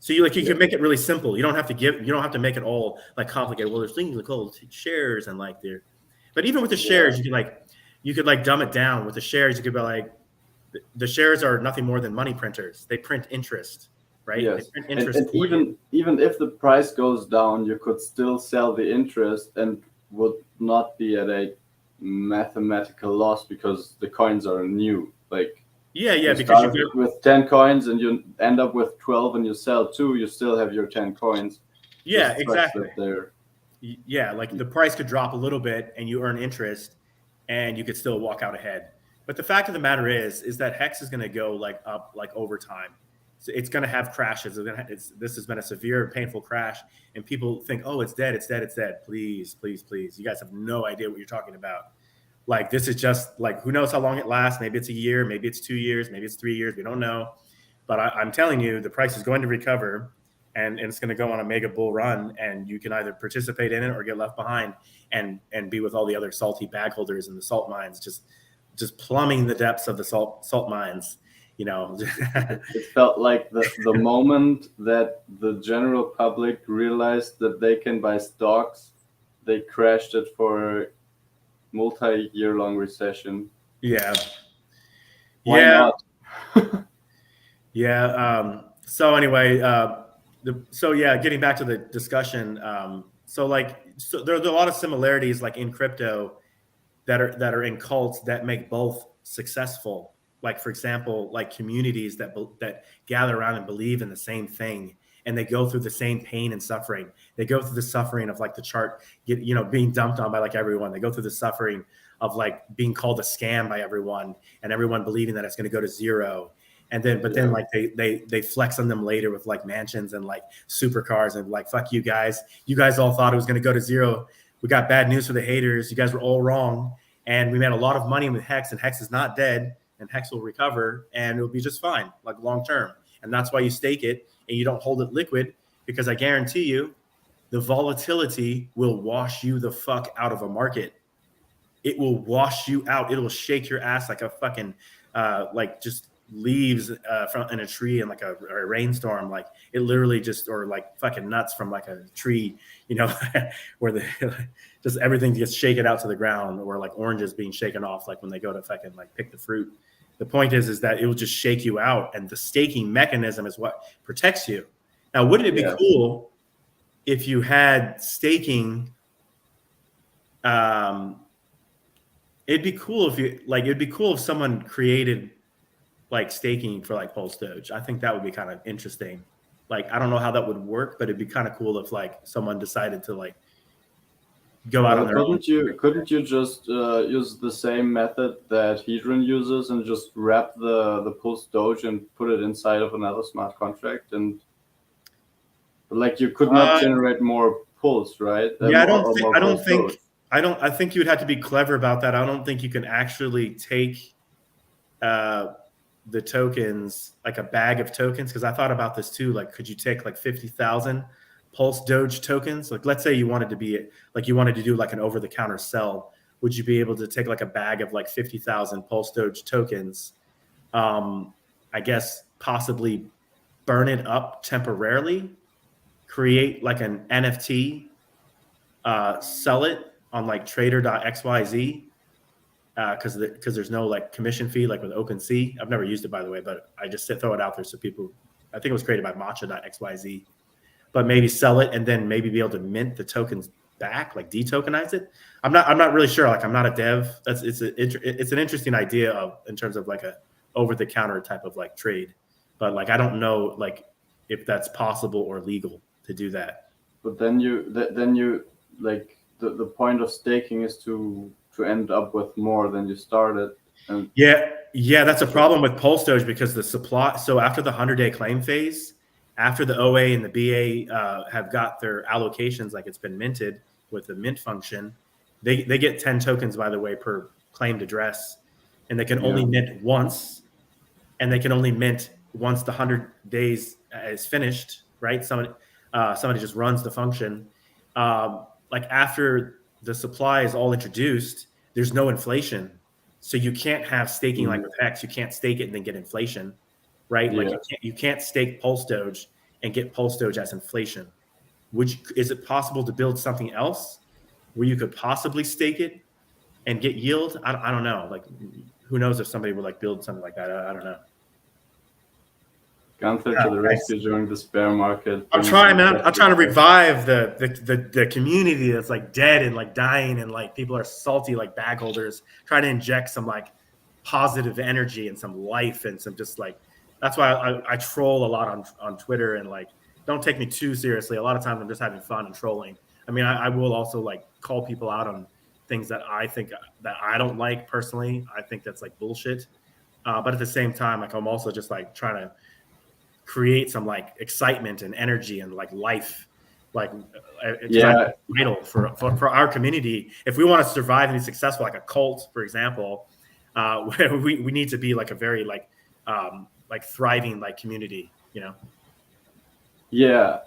So you can make it really simple. You don't have to make it all like complicated. Well, there's things called shares and like there, but even with the shares, you could like dumb it down. With the shares, you could be like, the shares are nothing more than money printers. They print interest, right? Yes, They print interest and even if the price goes down, you could still sell the interest and would not be at a mathematical loss because the coins are new. Like because you with 10 coins and you end up with 12 and you sell 2, you still have your 10 coins. Yeah, exactly. There. Yeah, like the price could drop a little bit and you earn interest and you could still walk out ahead. But the fact of the matter is that Hex is going to go like up like over time. So it's going to have crashes. This has been a severe, painful crash, and people think, oh, it's dead, it's dead, it's dead. Please, please, please. You guys have no idea what you're talking about. Like this is just like, who knows how long it lasts? Maybe it's a year, maybe it's 2 years, maybe it's 3 years. We don't know. But I'm telling you, the price is going to recover. And it's going to go on a mega bull run, and you can either participate in it or get left behind and be with all the other salty bag holders in the salt mines, just plumbing the depths of the salt mines. It felt like the moment that the general public realized that they can buy stocks, they crashed it for a multi-year long recession. Yeah. Why not? Yeah. So anyway, getting back to the discussion. So there are a lot of similarities like in crypto that are in cults that make both successful. Like, for example, like communities that gather around and believe in the same thing, and they go through the same pain and suffering. They go through the suffering of like the chart, being dumped on by like everyone. They go through the suffering of like being called a scam by everyone and everyone believing that it's going to go to zero. And then, then like they flex on them later with like mansions and like supercars and like, fuck you guys. You guys all thought it was going to go to zero. We got bad news for the haters. You guys were all wrong. And we made a lot of money with Hex, and Hex is not dead, and Hex will recover and it'll be just fine, like long term. And that's why you stake it and you don't hold it liquid, because I guarantee you the volatility will wash you the fuck out of a market. It will wash you out. It will shake your ass like a fucking, like just leaves from in a tree in like a rainstorm. Like it literally just, or like fucking nuts from like a tree, where just everything gets shaken out to the ground, or like oranges being shaken off, like when they go to fucking like pick the fruit. The point is that it will just shake you out, and the staking mechanism is what protects you. Now, wouldn't it be cool if you had staking? It'd be cool if someone created like staking for like PulseDoge. I think that would be kind of interesting. Like, I don't know how that would work, but it'd be kind of cool if like someone decided to like go out on their own. Couldn't you just use the same method that Hedron uses and just wrap the PulseDoge and put it inside of another smart contract? And like you could not generate more Pulse, right? I think you would have to be clever about that. I don't think you can actually take the tokens, like a bag of tokens, because I thought about this too. Like, could you take like 50,000 PulseDoge tokens? Like, let's say you wanted to do like an over-the-counter sell. Would you be able to take like a bag of like 50,000 PulseDoge tokens? I guess possibly burn it up temporarily, create like an NFT, sell it on like trader.xyz, because there's no like commission fee like with OpenSea. I've never used it, by the way, but I just throw it out there so people. I think it was created by matcha.xyz, but maybe sell it and then maybe be able to mint the tokens back, like detokenize it. I'm not really sure. Like, I'm not a dev. It's an interesting idea in terms of like a over the counter type of like trade, but like I don't know like if that's possible or legal to do that. But then you like the point of staking is to end up with more than you started. And that's a problem with PulseDoge, because the supply. So after the 100-day claim phase, after the OA and the BA have got their allocations, like it's been minted with the mint function, they get 10 tokens, by the way, per claimed address, and they can only mint once, and they can only mint once the 100 days is finished, right? Somebody just runs the function. Like after the supply is all introduced, there's no inflation. So you can't have staking like with Hex. You can't stake it and then get inflation, right? Like you can't stake PulseDoge and get PulseDoge as inflation. Is it possible to build something else where you could possibly stake it and get yield? I don't know. Like, who knows if somebody would like build something like that? I don't know. Günther to the rescue during this bear market. I'm trying, man. I'm trying to revive the community that's like dead and like dying, and like people are salty like bag holders, trying to inject some like positive energy and some life and some just like, that's why I troll a lot on Twitter, and like, don't take me too seriously. A lot of times I'm just having fun and trolling. I mean, I will also like call people out on things that I think that I don't like personally. I think that's like bullshit. But at the same time, like, I'm also just like trying to create some like excitement and energy and like life, like vital for our community. If we want to survive and be successful, like a cult, for example, we need to be like a very like thriving like community, you know. Yeah,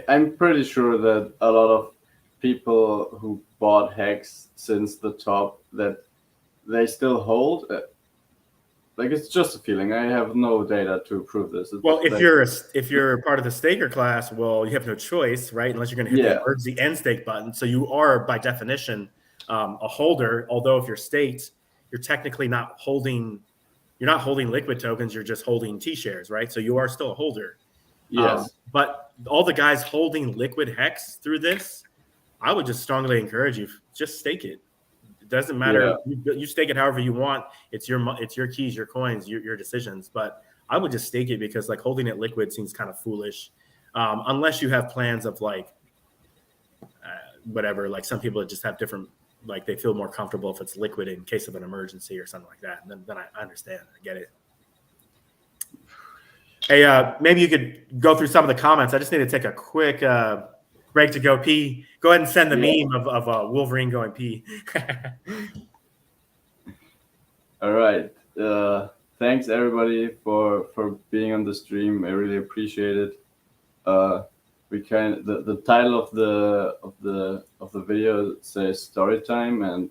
I'm pretty sure that a lot of people who bought Hex since the top, that they still hold. Like, it's just a feeling. I have no data to prove this. Well, if you're part of the staker class, well, you have no choice, right? Unless you're going to hit the emergency end stake button. So you are by definition a holder. Although if you're staked, you're technically not holding. You're not holding liquid tokens. You're just holding T shares, right? So you are still a holder. Yes. But all the guys holding liquid Hex through this, I would just strongly encourage you, just stake it. It doesn't matter. Yeah. You stake it however you want. It's your keys, your coins, your decisions. But I would just stake it, because like holding it liquid seems kind of foolish, unless you have plans of like whatever. Like some people just have different, like they feel more comfortable if it's liquid in case of an emergency or something like that. And then I understand. I get it. Hey, maybe you could go through some of the comments. I just need to take a quick break to go pee. Go ahead and send the meme of Wolverine going pee. All right. Thanks everybody for being on the stream. I really appreciate it. The title of the video says story time, and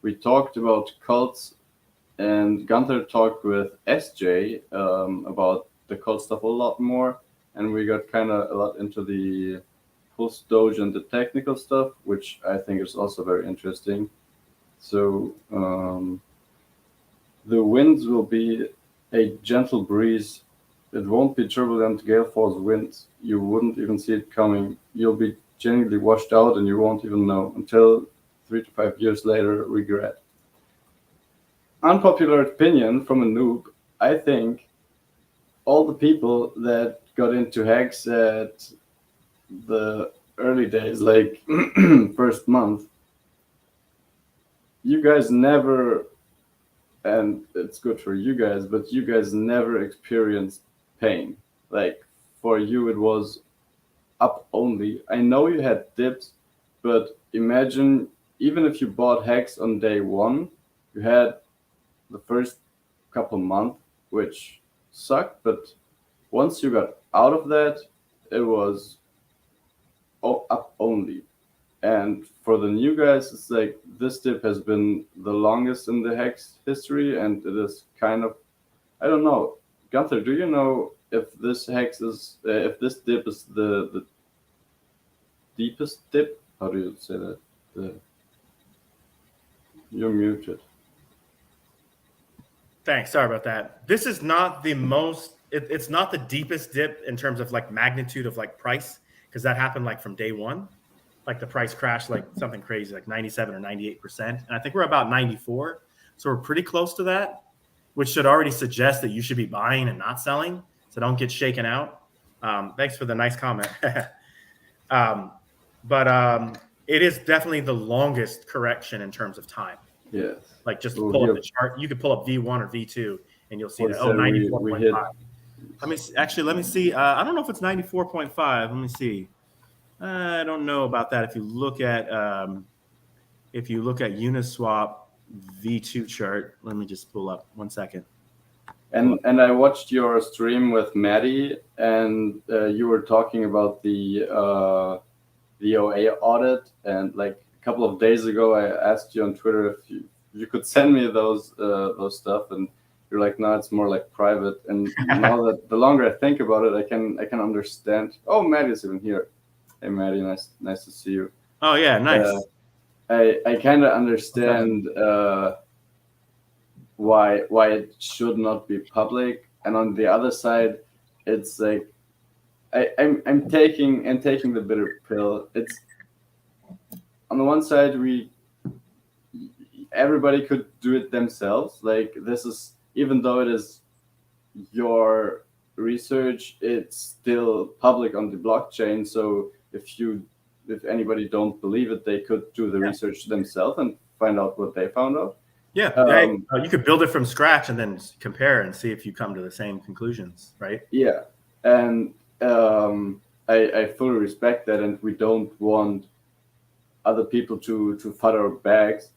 we talked about cults, and Günther talked with SJ about the cult stuff a lot more, and we got kind of a lot into the PulseDoge and the technical stuff, which I think is also very interesting. So the winds will be a gentle breeze. It won't be turbulent gale force winds. You wouldn't even see it coming. You'll be genuinely washed out, and you won't even know until 3 to 5 years later. Regret. Unpopular opinion from a noob. I think all the people that got into Hex at the early days, like first month, you guys never, and it's good for you guys, but you guys never experienced pain. Like, for you, it was up only. I know you had dips, but imagine, even if you bought Hex on day one, you had the first couple months, which sucked, but once you got out of that, it was up only. And for the new guys, it's like this dip has been the longest in the Hex history, and it is kind of, I don't know. Günther, do you know if this Hex is, if this dip is the deepest dip? How do you say that? You're muted. Thanks. Sorry about that. This is not the most, it's not the deepest dip in terms of like magnitude of like price, because that happened like from day one. Like the price crashed like something crazy, like 97 or 98%. And I think we're about 94. So we're pretty close to that, which should already suggest that you should be buying and not selling. So don't get shaken out. Thanks for the nice comment. But it is definitely the longest correction in terms of time. Yes. Like just pull up the chart. You could pull up V1 or V2 and you'll see that. Oh, 94.5. Let me see. I don't know if it's 94.5. Let me see. I don't know about that. If you look at Uniswap V2 chart, let me just pull up 1 second. And I watched your stream with Maddie, and you were talking about the OA audit, and like a couple of days ago, I asked you on Twitter if you could send me those stuff, and you're like, no, it's more like private. And now that the longer I think about it, I can understand. Oh, Maddie's even here. Hey, Maddie, nice to see you. Oh yeah, nice. I kind of understand why it should not be public, and on the other side, it's like I'm taking the bitter pill. It's on the one side, everybody could do it themselves. Like, this is, even though it is your research, it's still public on the blockchain. So if anybody don't believe it, they could do the research themselves and find out what they found out. Yeah, you could build it from scratch and then compare and see if you come to the same conclusions, right? Yeah, and I fully respect that, and we don't want other people to fud our bags.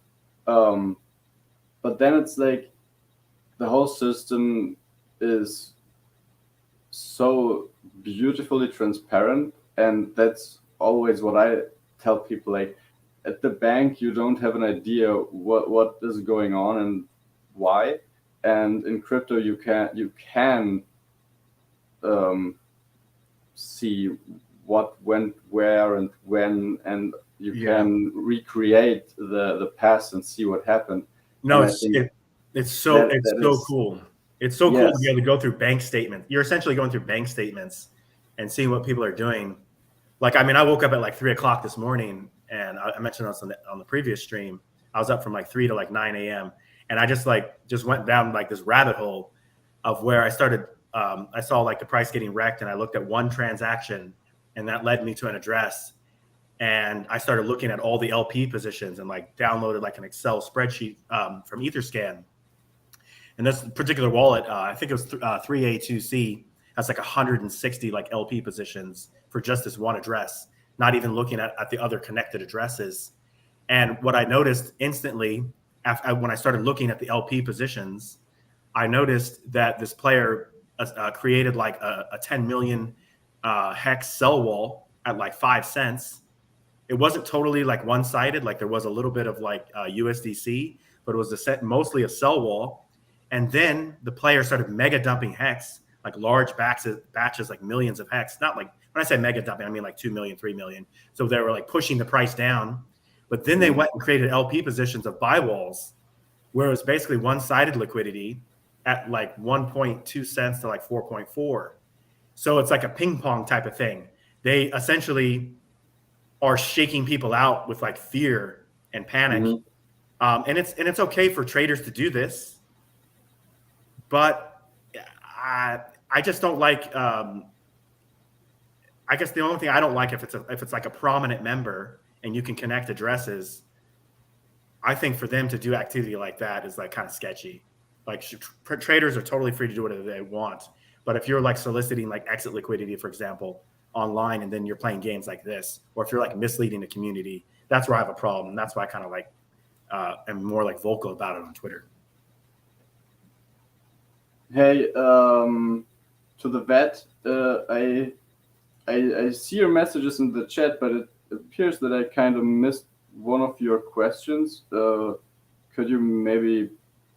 But then it's like the whole system is so beautifully transparent, and that's always what I tell people. Like, at the bank, you don't have an idea what is going on and why, and in crypto you can see what went where and when, and you can recreate the past and see what happened. No, it's so cool. It's so cool to be able to go through bank statements. You're essentially going through bank statements and seeing what people are doing. Like, I mean, I woke up at like 3 o'clock this morning, and I mentioned this on the previous stream. I was up from like 3 to like 9 a.m. and I just went down like this rabbit hole of where I started. I saw like the price getting wrecked, and I looked at one transaction, and that led me to an address. And I started looking at all the LP positions and like downloaded like an Excel spreadsheet from Etherscan. And this particular wallet, I think it was 3A2C, has like 160 like LP positions for just this one address, not even looking at the other connected addresses. And what I noticed instantly when I started looking at the LP positions, I noticed that this player created like a 10 million hex sell wall at like 5 cents. It wasn't totally like one-sided. Like, there was a little bit of like USDC, but it was mostly a sell wall. And then the player started mega dumping hex, like large batches, like millions of hex. Not like, when I say mega dumping, I mean like 2 million, 3 million. So they were like pushing the price down. But then they went and created LP positions of buy walls, where it was basically one-sided liquidity at like 1.2 cents to like 4.4. So it's like a ping pong type of thing. They essentially are shaking people out with like fear and panic. Mm-hmm. And it's okay for traders to do this, but I just don't like. I guess the only thing I don't like, if it's like a prominent member and you can connect addresses, I think for them to do activity like that is like kind of sketchy. Like, traders are totally free to do whatever they want, but if you're like soliciting like exit liquidity, for example, online, and then you're playing games like this, or if you're like misleading the community, that's where I have a problem. That's why I kind of like am more like vocal about it on Twitter. Hey, to the vet, I see your messages in the chat, but it appears that I kind of missed one of your questions. Could you maybe?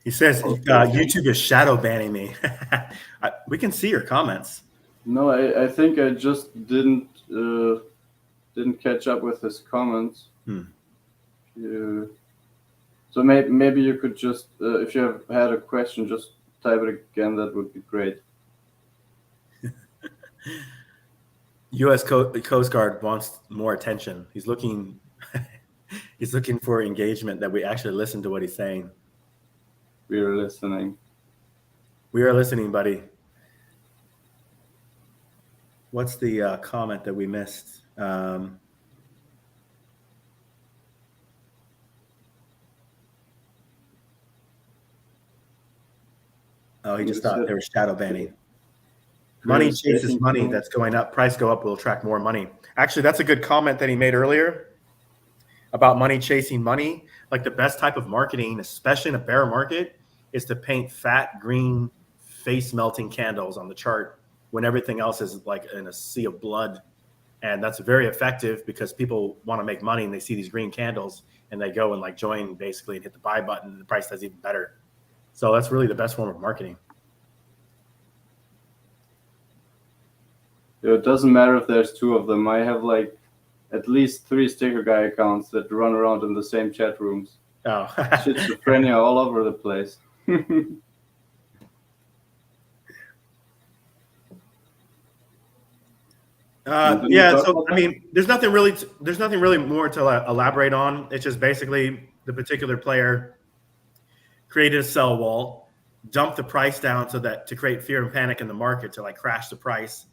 He says YouTube is shadow banning me. We can see your comments. No, I think I just didn't catch up with his comments. So maybe you could just, if you have had a question, just type it again. That would be great. U.S. Coast Guard wants more attention. He's looking for engagement, that we actually listen to what he's saying. We are listening. We are listening, buddy. What's the comment that we missed? Oh, he just thought they were shadow banning. Money chases money. That's going up. Price go up will attract more money. Actually, that's a good comment that he made earlier about money chasing money. Like, the best type of marketing, especially in a bear market, is to paint fat green face melting candles on the chart when everything else is like in a sea of blood. And that's very effective because people want to make money and they see these green candles and they go and like join basically and hit the buy button, and the price does even better. So that's really the best form of marketing. It doesn't matter if there's two of them. I have like at least 3 sticker guy accounts that run around in the same chat rooms. Oh, Schizophrenia all over the place. yeah. So I mean, there's nothing really more to elaborate on. It's just basically the particular player created a sell wall, dumped the price down so that to create fear and panic in the market to like crash the price,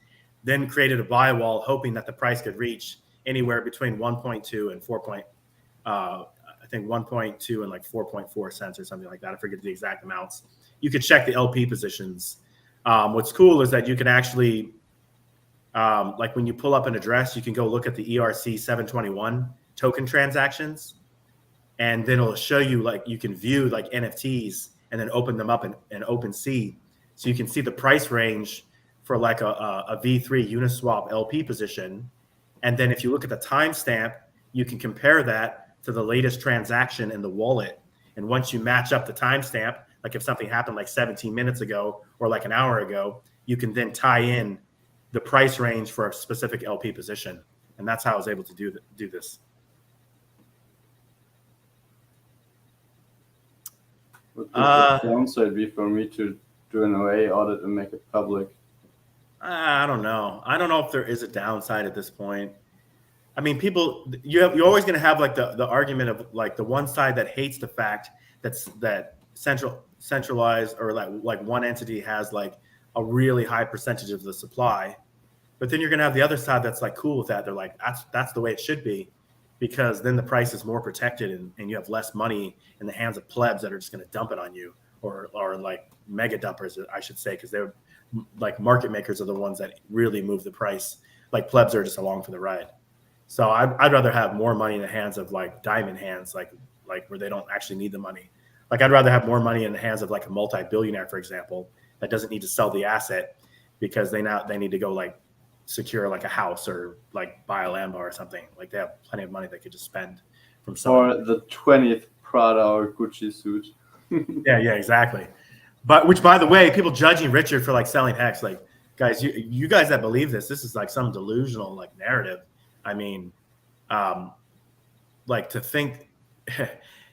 then created a buy wall, hoping that the price could reach anywhere between 1.2 and 4. I think 1.2 and like 4.4 cents or something like that. I forget the exact amounts. You could check the LP positions. What's cool is that you can actually, like when you pull up an address, you can go look at the ERC 721 token transactions, and then it'll show you like you can view like NFTs and then open them up in OpenSea, so you can see the price range for like a V3 Uniswap LP position, and then if you look at the timestamp, you can compare that to the latest transaction in the wallet. And once you match up the timestamp, like if something happened like 17 minutes ago or like an hour ago, you can then tie in the price range for a specific LP position. And that's how I was able to do this. What would the downside be for me to do an OA audit and make it public? I don't know. I don't know if there is a downside at this point. I mean, people, you're always going to have like the argument of like the one side that hates the fact that centralized or like one entity has like a really high percentage of the supply. But then you're going to have the other side that's like cool with that. They're like, that's the way it should be, because then the price is more protected and you have less money in the hands of plebs that are just going to dump it on you, or like mega dumpers, I should say, because they're like market makers are the ones that really move the price. Like plebs are just along for the ride. So I'd rather have more money in the hands of like diamond hands, like where they don't actually need the money. Like I'd rather have more money in the hands of like a multi-billionaire, for example, that doesn't need to sell the asset because they need to go like secure like a house or like buy a Lambo or something. Like they have plenty of money they could just spend from selling. Or the 20th Prada or Gucci suit. Yeah, exactly. But which, by the way, people judging Richard for like selling Hex, like guys, you guys that believe this is like some delusional like narrative. I mean, like to think,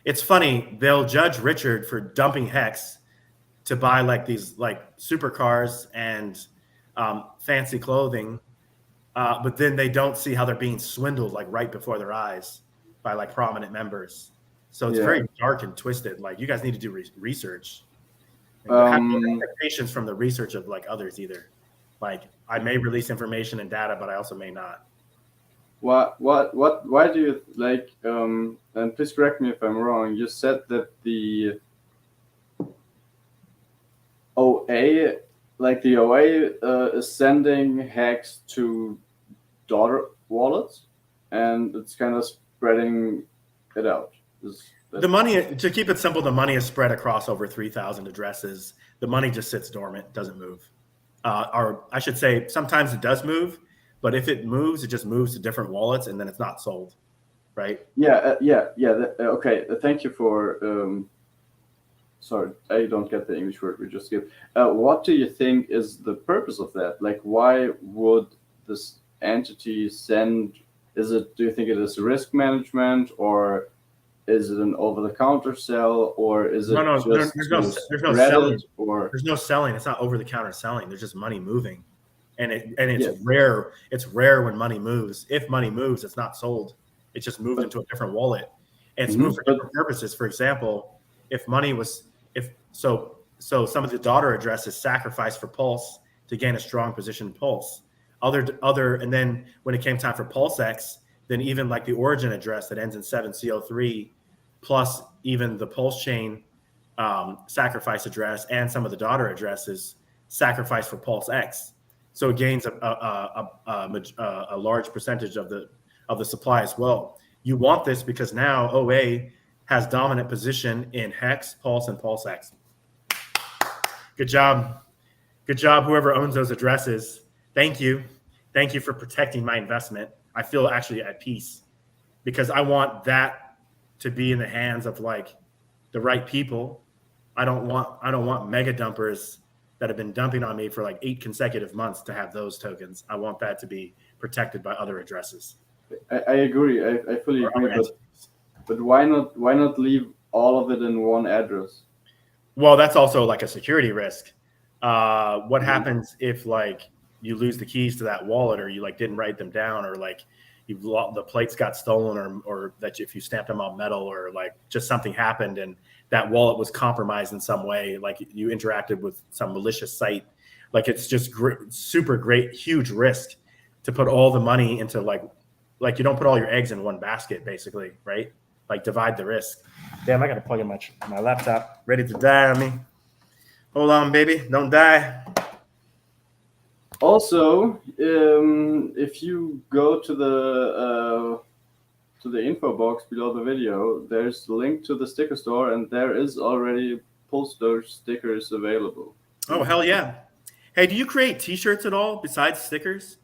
it's funny, they'll judge Richard for dumping Hex to buy like these like supercars and fancy clothing, but then they don't see how they're being swindled like right before their eyes by like prominent members. So it's very dark and twisted. Like you guys need to do research. Have no expectations from the research of like others either. Like I may release information and data, but I also may not. Why do you like, and please correct me if I'm wrong, you said that the OA, like the OA is sending Hex to daughter wallets and it's kind of spreading it out. The money, to keep it simple, the money is spread across over 3,000 addresses. The money just sits dormant, doesn't move. Or I should say sometimes it does move, but if it moves, it just moves to different wallets and then it's not sold, right? Okay, thank you for, sorry, I don't get the English word we just gave. What do you think is the purpose of that? Like, why would this entity send, do you think it is risk management, or is it an over-the-counter sell, or is it there's no selling. There's no selling. It's not over-the-counter selling. There's just money moving. And it's rare. It's rare when money moves. If money moves, it's not sold. It's just moved into a different wallet. And it's moved for different purposes. For example, if money was so some of the daughter addresses sacrificed for Pulse to gain a strong position in Pulse. And then when it came time for PulseX, then even like the origin address that ends in 7CO3, plus even the Pulse chain sacrifice address and some of the daughter addresses sacrificed for PulseX. So it gains a large percentage of the supply as well. You want this because now OA has dominant position in Hex, Pulse, and PulseX. Good job. Good job, whoever owns those addresses. Thank you. Thank you for protecting my investment. I feel actually at peace because I want that to be in the hands of like the right people. I don't want mega dumpers that have been dumping on me for like 8 consecutive months to have those tokens. I want that to be protected by other addresses. I agree. I fully Or agree. other But why not leave all of it in one address? Well, that's also like a security risk. What happens if like you lose the keys to that wallet, or you like didn't write them down, or like the plates got stolen, or that if you stamped them on metal, or like just something happened and that wallet was compromised in some way, like you interacted with some malicious site, like it's just super great, huge risk to put all the money into like you don't put all your eggs in one basket, basically, right? Like divide the risk. Damn, I gotta plug in my laptop, ready to die on me. Hold on, baby, don't die. Also, if you go to the info box below the video, there's a link to the sticker store, and there is already PulseDoge stickers available. Oh, hell yeah. Hey, do you create t-shirts at all besides stickers?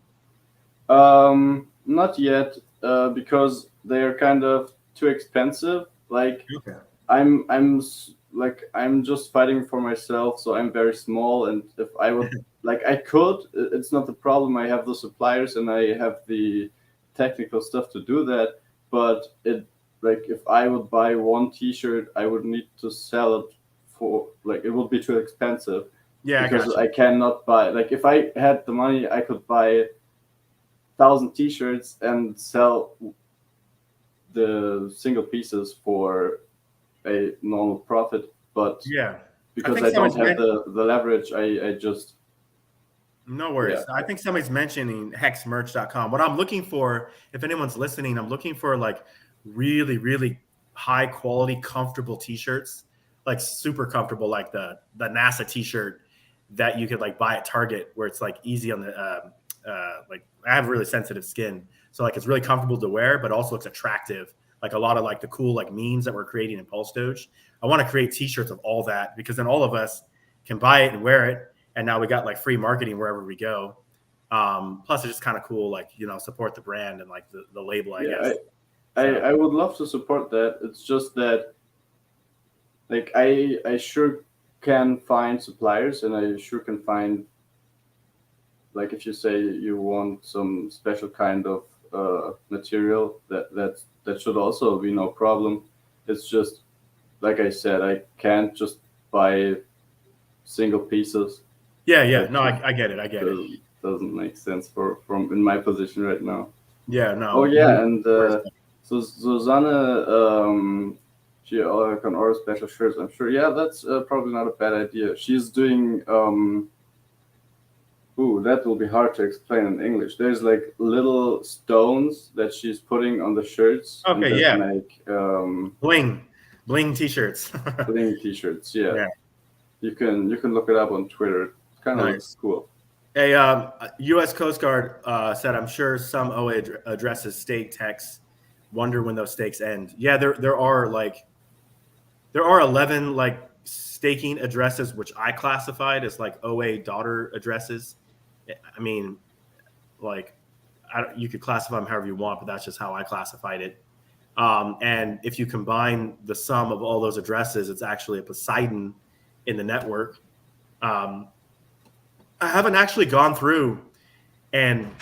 Not yet, because they're kind of too expensive. Like, Okay. I'm just fighting for myself, so I'm very small. And if I would like, I could. It's not the problem. I have the suppliers and I have the technical stuff to do that. But if I would buy one T-shirt, I would need to sell it for it would be too expensive. Yeah, because I cannot buy. Like, if I had the money, I could buy 1,000 T-shirts and sell the single pieces for a normal profit. But yeah. because I don't have the leverage, I just. No worries. Yeah. I think somebody's mentioning hexmerch.com. What I'm looking for, if anyone's listening, I'm looking for like really, really high quality, comfortable t-shirts, like super comfortable, like the NASA t-shirt that you could like buy at Target, where it's like easy on the like I have really sensitive skin, so like it's really comfortable to wear, but also looks attractive. Like a lot of like the cool like memes that we're creating in PulseDoge. I want to create t-shirts of all that, because then all of us can buy it and wear it. And now we got like free marketing wherever we go. Plus, it's just kind of cool, like, you know, support the brand and like the label, I guess. I would love to support that. It's just that, like, I sure can find suppliers, and I sure can find, like, if you say you want some special kind of material, that should also be no problem. It's just, like I said, I can't just buy single pieces. Yeah. No, I get it. I get it. Doesn't make sense from in my position right now. Yeah, no. Oh yeah, and so Susanne, she can order special shirts. I'm sure. Yeah, that's probably not a bad idea. She's doing. That will be hard to explain in English. There's like little stones that she's putting on the shirts. Okay, and yeah. Make bling t-shirts. Bling t-shirts. Yeah. You can look it up on Twitter. It kind of looks cool. A U.S. Coast Guard said, "I'm sure some OA addresses stake texts. Wonder when those stakes end." Yeah, there are 11 like staking addresses, which I classified as like OA daughter addresses. I mean, like, you could classify them however you want, but that's just how I classified it. And if you combine the sum of all those addresses, it's actually a Poseidon in the network. I haven't actually gone through and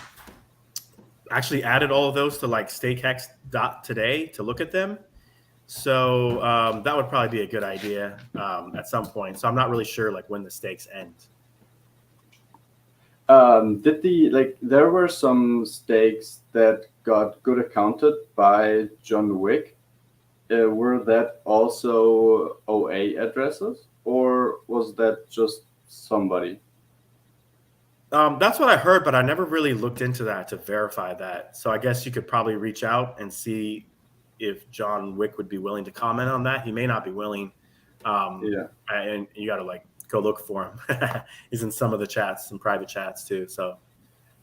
actually added all of those to like stakehex.today to look at them. So that would probably be a good idea at some point. So I'm not really sure like when the stakes end. There were some stakes that got good accounted by John Wick. Were that also OA addresses, or was that just somebody? That's what I heard, but I never really looked into that to verify that. So I guess you could probably reach out and see if John Wick would be willing to comment on that. He may not be willing. And you got to like go look for him. He's in some of the chats, some private chats too. So,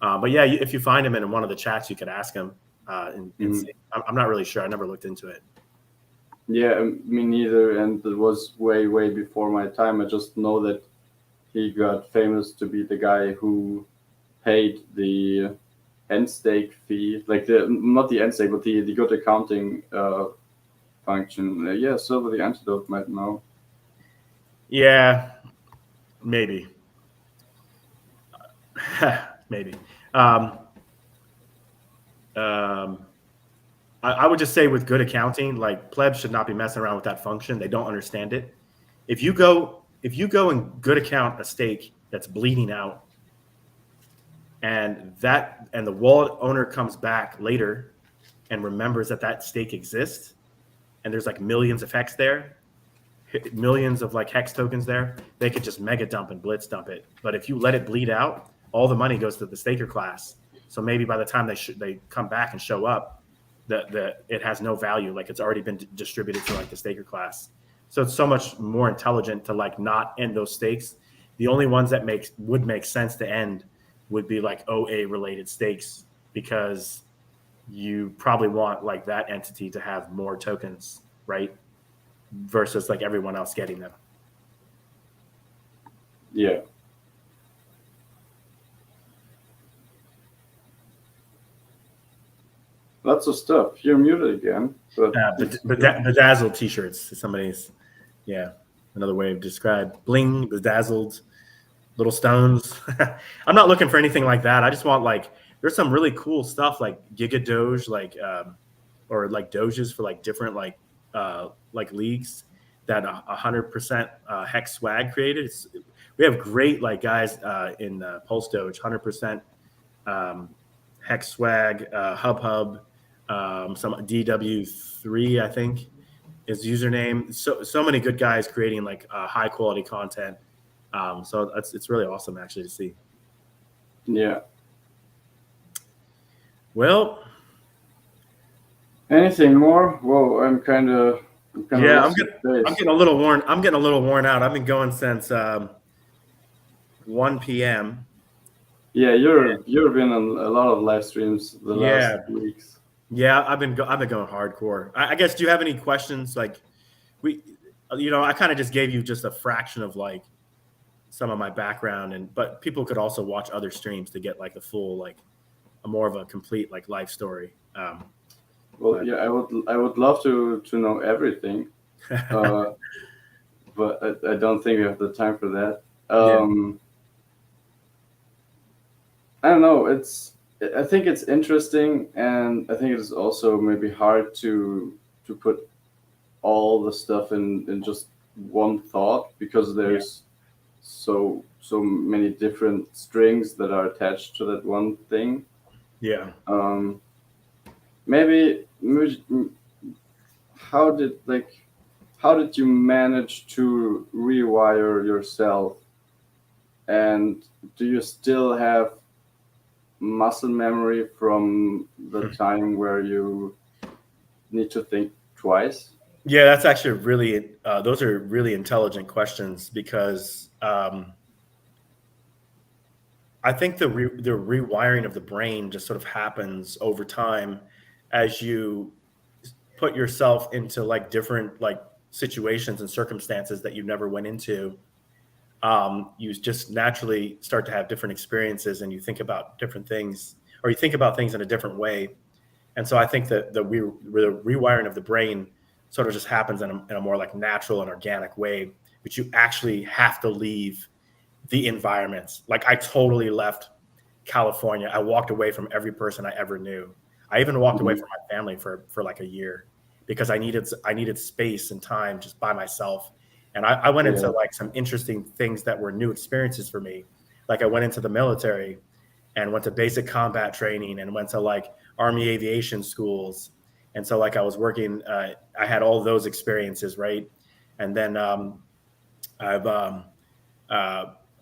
but yeah, if you find him in one of the chats, you could ask him and see. I'm not really sure. I never looked into it. Yeah, me neither. And it was way, way before my time. I just know that he got famous to be the guy who paid the end stake fee, like not the end stake, but the good accounting function. Silver the Antidote might know. Yeah, maybe. Maybe. Um, um, I would just say with good accounting, like plebs should not be messing around with that function. They don't understand it. If you go and good account a stake that's bleeding out, and the wallet owner comes back later and remembers that that stake exists, and there's like millions of hex there, millions of like hex tokens there, they could just mega dump and blitz dump it. But if you let it bleed out, all the money goes to the staker class. So maybe by the time they come back and show up, it has no value. Like it's already been distributed to like the staker class. So it's so much more intelligent to like not end those stakes. The only ones that would make sense to end would be like OA related stakes, because you probably want like that entity to have more tokens, right? Versus like everyone else getting them. Yeah. Lots of stuff. You're muted again. But Bedazzled t-shirts. Somebody's, yeah, another way of describe bling, bedazzled, little stones. I'm not looking for anything like that. I just want like, there's some really cool stuff like Giga Doge, like or like Doges for like different like leagues that 100% hex swag created. We have great like guys in PulseDoge, 100% hex swag, hub, some DW3 I think is username. So many good guys creating like high quality content. So it's really awesome actually to see. Yeah. Well, anything more? Whoa, I'm kind of yeah, I'm getting a little worn. I'm getting a little worn out. I've been going since 1 p.m. Yeah, you've been on a lot of live streams the last weeks. Yeah, I've been going hardcore. I guess, do you have any questions? Like I kind of just gave you just a fraction of like some of my background, but people could also watch other streams to get like the full like a more of a complete like life story. Well, yeah, I would love to know everything, but I don't think we have the time for that. I don't know. I think it's interesting, and I think it is also maybe hard to put all the stuff in just one thought, because there's so many different strings that are attached to that one thing. Yeah. Maybe how did you manage to rewire yourself, and do you still have muscle memory from the time where you need to think twice? Yeah, that's actually really those are really intelligent questions, because I think the rewiring of the brain just sort of happens over time as you put yourself into like different like situations and circumstances that you never went into. You just naturally start to have different experiences, and you think about different things, or you think about things in a different way. And so I think that the rewiring of the brain sort of just happens in a more like natural and organic way, but you actually have to leave the environments. Like I totally left California. I walked away from every person I ever knew. I even walked away from my family for like a year, because I needed space and time just by myself. And I went into like some interesting things that were new experiences for me. Like I went into the military and went to basic combat training and went to like Army aviation schools. And so like I was working, I had all those experiences, right? And then I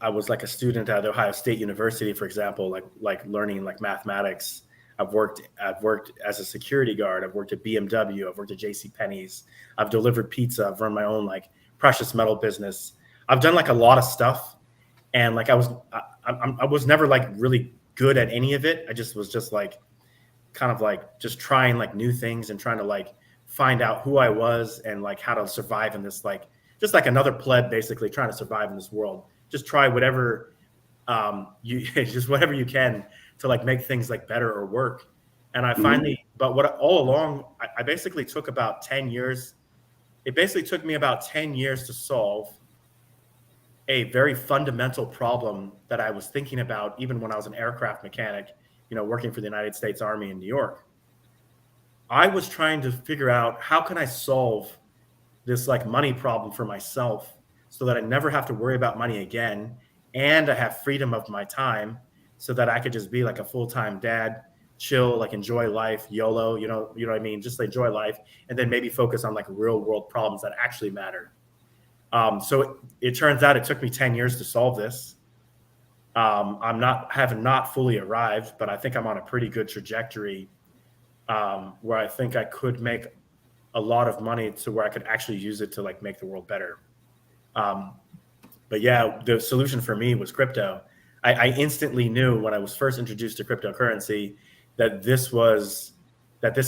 was like a student at Ohio State University, for example, like learning like mathematics. I've worked as a security guard. I've worked at BMW. I've worked at JCPenney's. I've delivered pizza. I've run my own like precious metal business. I've done like a lot of stuff, and like I was never like really good at any of it. I just was just like kind of like just trying like new things and trying to like find out who I was and like how to survive in this, like just like another pleb basically trying to survive in this world. Just try whatever just whatever you can to like make things like better or work. And I finally, but what all along, I basically took about 10 years. It basically took me about 10 years to solve. a very fundamental problem that I was thinking about even when I was an aircraft mechanic, working for the United States Army in New York. I was trying to figure out how can I solve this like money problem for myself so that I never have to worry about money again, and I have freedom of my time so that I could just be like a full-time dad, chill, like enjoy life, YOLO, what I mean, just enjoy life, and then maybe focus on like real world problems that actually matter. So it turns out it took me 10 years to solve this. Have not fully arrived, but I think I'm on a pretty good trajectory, where I think I could make a lot of money to where I could actually use it to like make the world better. But yeah, the solution for me was crypto. I instantly knew when I was first introduced to cryptocurrency that this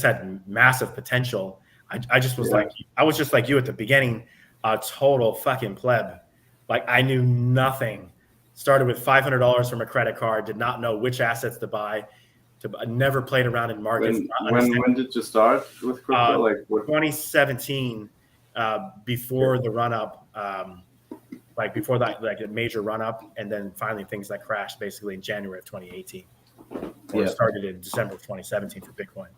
had massive potential. I just was I was just like you at the beginning, a total fucking pleb. Like I knew nothing. Started with $500 from a credit card, did not know which assets to buy. I never played around in markets. When did you start with crypto? 2017, before the run up, before that, like a major run up, and then finally things that crashed basically in January of 2018, or started in December of 2017 for Bitcoin.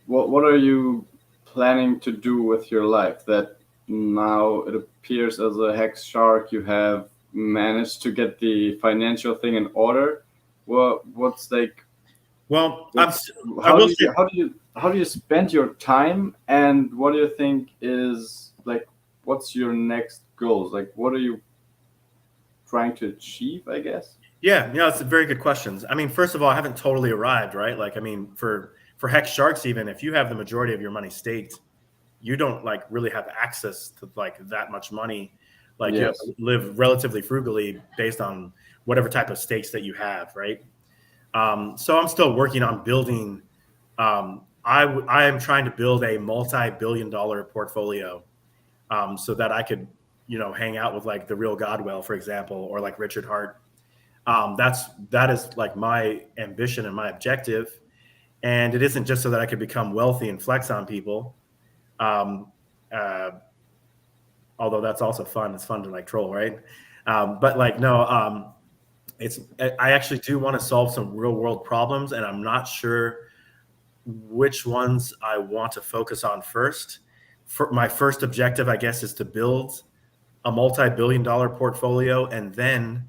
What are you planning to do with your life that now it appears as a hex shark you have managed to get the financial thing in order? What's like? Well, how do you spend your time, and what do you think is like? What's your next goals? Like, what are you trying to achieve? I guess. Yeah, it's a very good questions. I mean, first of all, I haven't totally arrived, right? Like, I mean, for hex sharks, even if you have the majority of your money staked, you don't like really have access to like that much money. Like you have to live relatively frugally based on whatever type of stakes that you have, right? So I'm still working on building. I am trying to build a multi-billion-dollar portfolio, so that I could, hang out with like the real Godwell, for example, or like Richard Hart. That is like my ambition and my objective, and it isn't just so that I could become wealthy and flex on people. Although that's also fun. It's fun to like troll, right? But like, no, I actually do want to solve some real world problems, and I'm not sure which ones I want to focus on first. My first objective, I guess, is to build a multi-billion-dollar portfolio, and then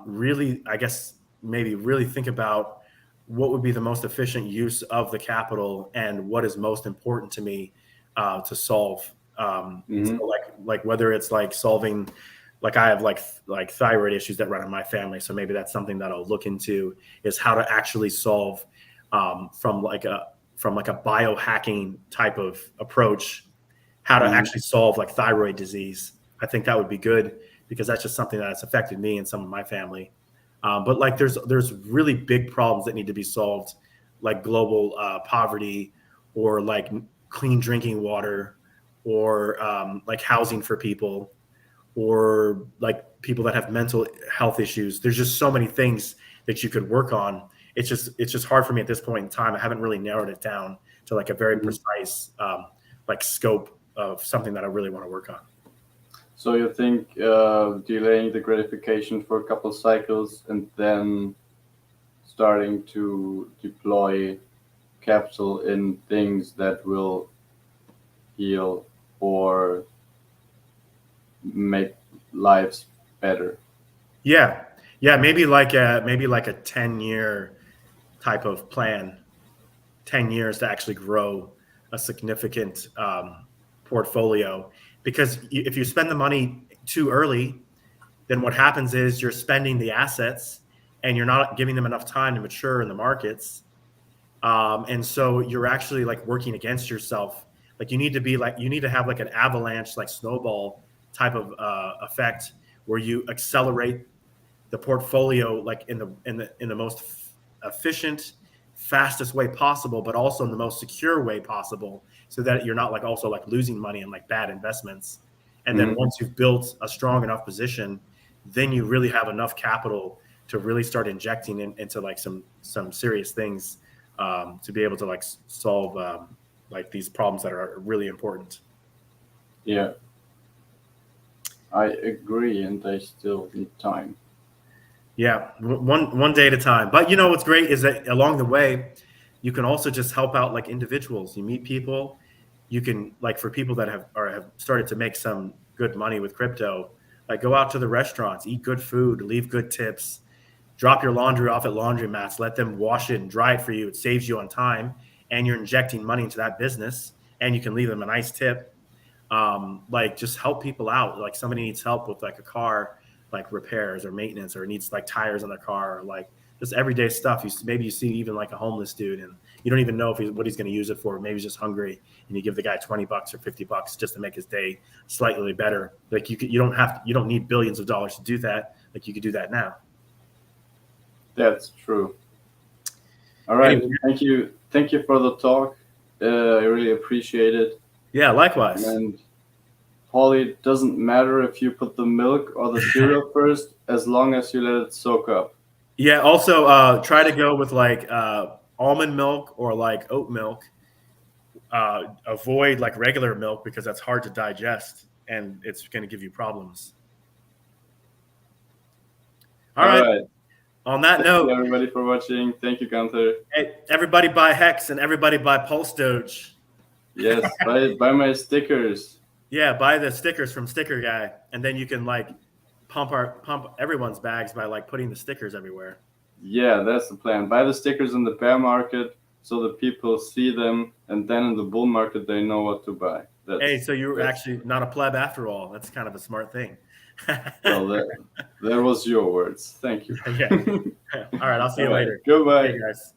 really, I guess, maybe really think about what would be the most efficient use of the capital and what is most important to me to solve. So like whether it's like solving, like I have like thyroid issues that run in my family, so maybe that's something that I'll look into, is how to actually solve from like a biohacking type of approach, how to actually solve like thyroid disease. I think that would be good because that's just something that's affected me and some of my family. But like there's really big problems that need to be solved, like global poverty, or like clean drinking water, or like housing for people, or like people that have mental health issues. There's just so many things that you could work on. It's just hard for me at this point in time. I haven't really narrowed it down to like a very precise like scope of something that I really want to work on. So you think delaying the gratification for a couple cycles and then starting to deploy capital in things that will heal or make lives better? Yeah, maybe like a 10-year type of plan, 10 years to actually grow a significant portfolio. Because if you spend the money too early, then what happens is you're spending the assets and you're not giving them enough time to mature in the markets. And so you're actually like working against yourself. Like you need to have like an avalanche, like snowball type of effect, where you accelerate the portfolio like in the most efficient, fastest way possible, but also in the most secure way possible, so that you're not like also like losing money in like bad investments. And then once you've built a strong enough position, then you really have enough capital to really start injecting into like some serious things, to be able to like solve like these problems that are really important. Yeah, I agree, and they still need time. Yeah, one day at a time. But you know what's great is that along the way, you can also just help out like individuals. You meet people. You can like for people that have started to make some good money with crypto, like go out to the restaurants, eat good food, leave good tips, drop your laundry off at laundromats, let them wash it and dry it for you. It saves you on time, and you're injecting money into that business, and you can leave them a nice tip. Like just help people out. Like somebody needs help with like a car, like repairs or maintenance, or needs like tires on their car, or like just everyday stuff. Maybe you see even like a homeless dude, and you don't even know if what he's going to use it for. Maybe he's just hungry, and you give the guy $20 or $50 just to make his day slightly better. Like you don't need billions of dollars to do that. Like you could do that now. That's true. All right, Anyway. thank you for the talk. I really appreciate it. Yeah, likewise. And Paulie, it doesn't matter if you put the milk or the cereal first, as long as you let it soak up. Yeah. Also, try to go with like almond milk or like oat milk. Avoid like regular milk because that's hard to digest and it's going to give you problems. All right. On that note, thank you everybody for watching. Thank you, Günther. Hey, everybody buy Hex and everybody buy PulseDoge. Yes, buy my stickers. Yeah, buy the stickers from Sticker Guy, and then you can like pump everyone's bags by like putting the stickers everywhere. Yeah, that's the plan. Buy the stickers in the bear market so that people see them, and then in the bull market they know what to buy. Hey, so you're actually not a pleb after all. That's kind of a smart thing. Well, that was your words. Thank you. Yeah. All right, I'll see you later. Goodbye. Hey, guys.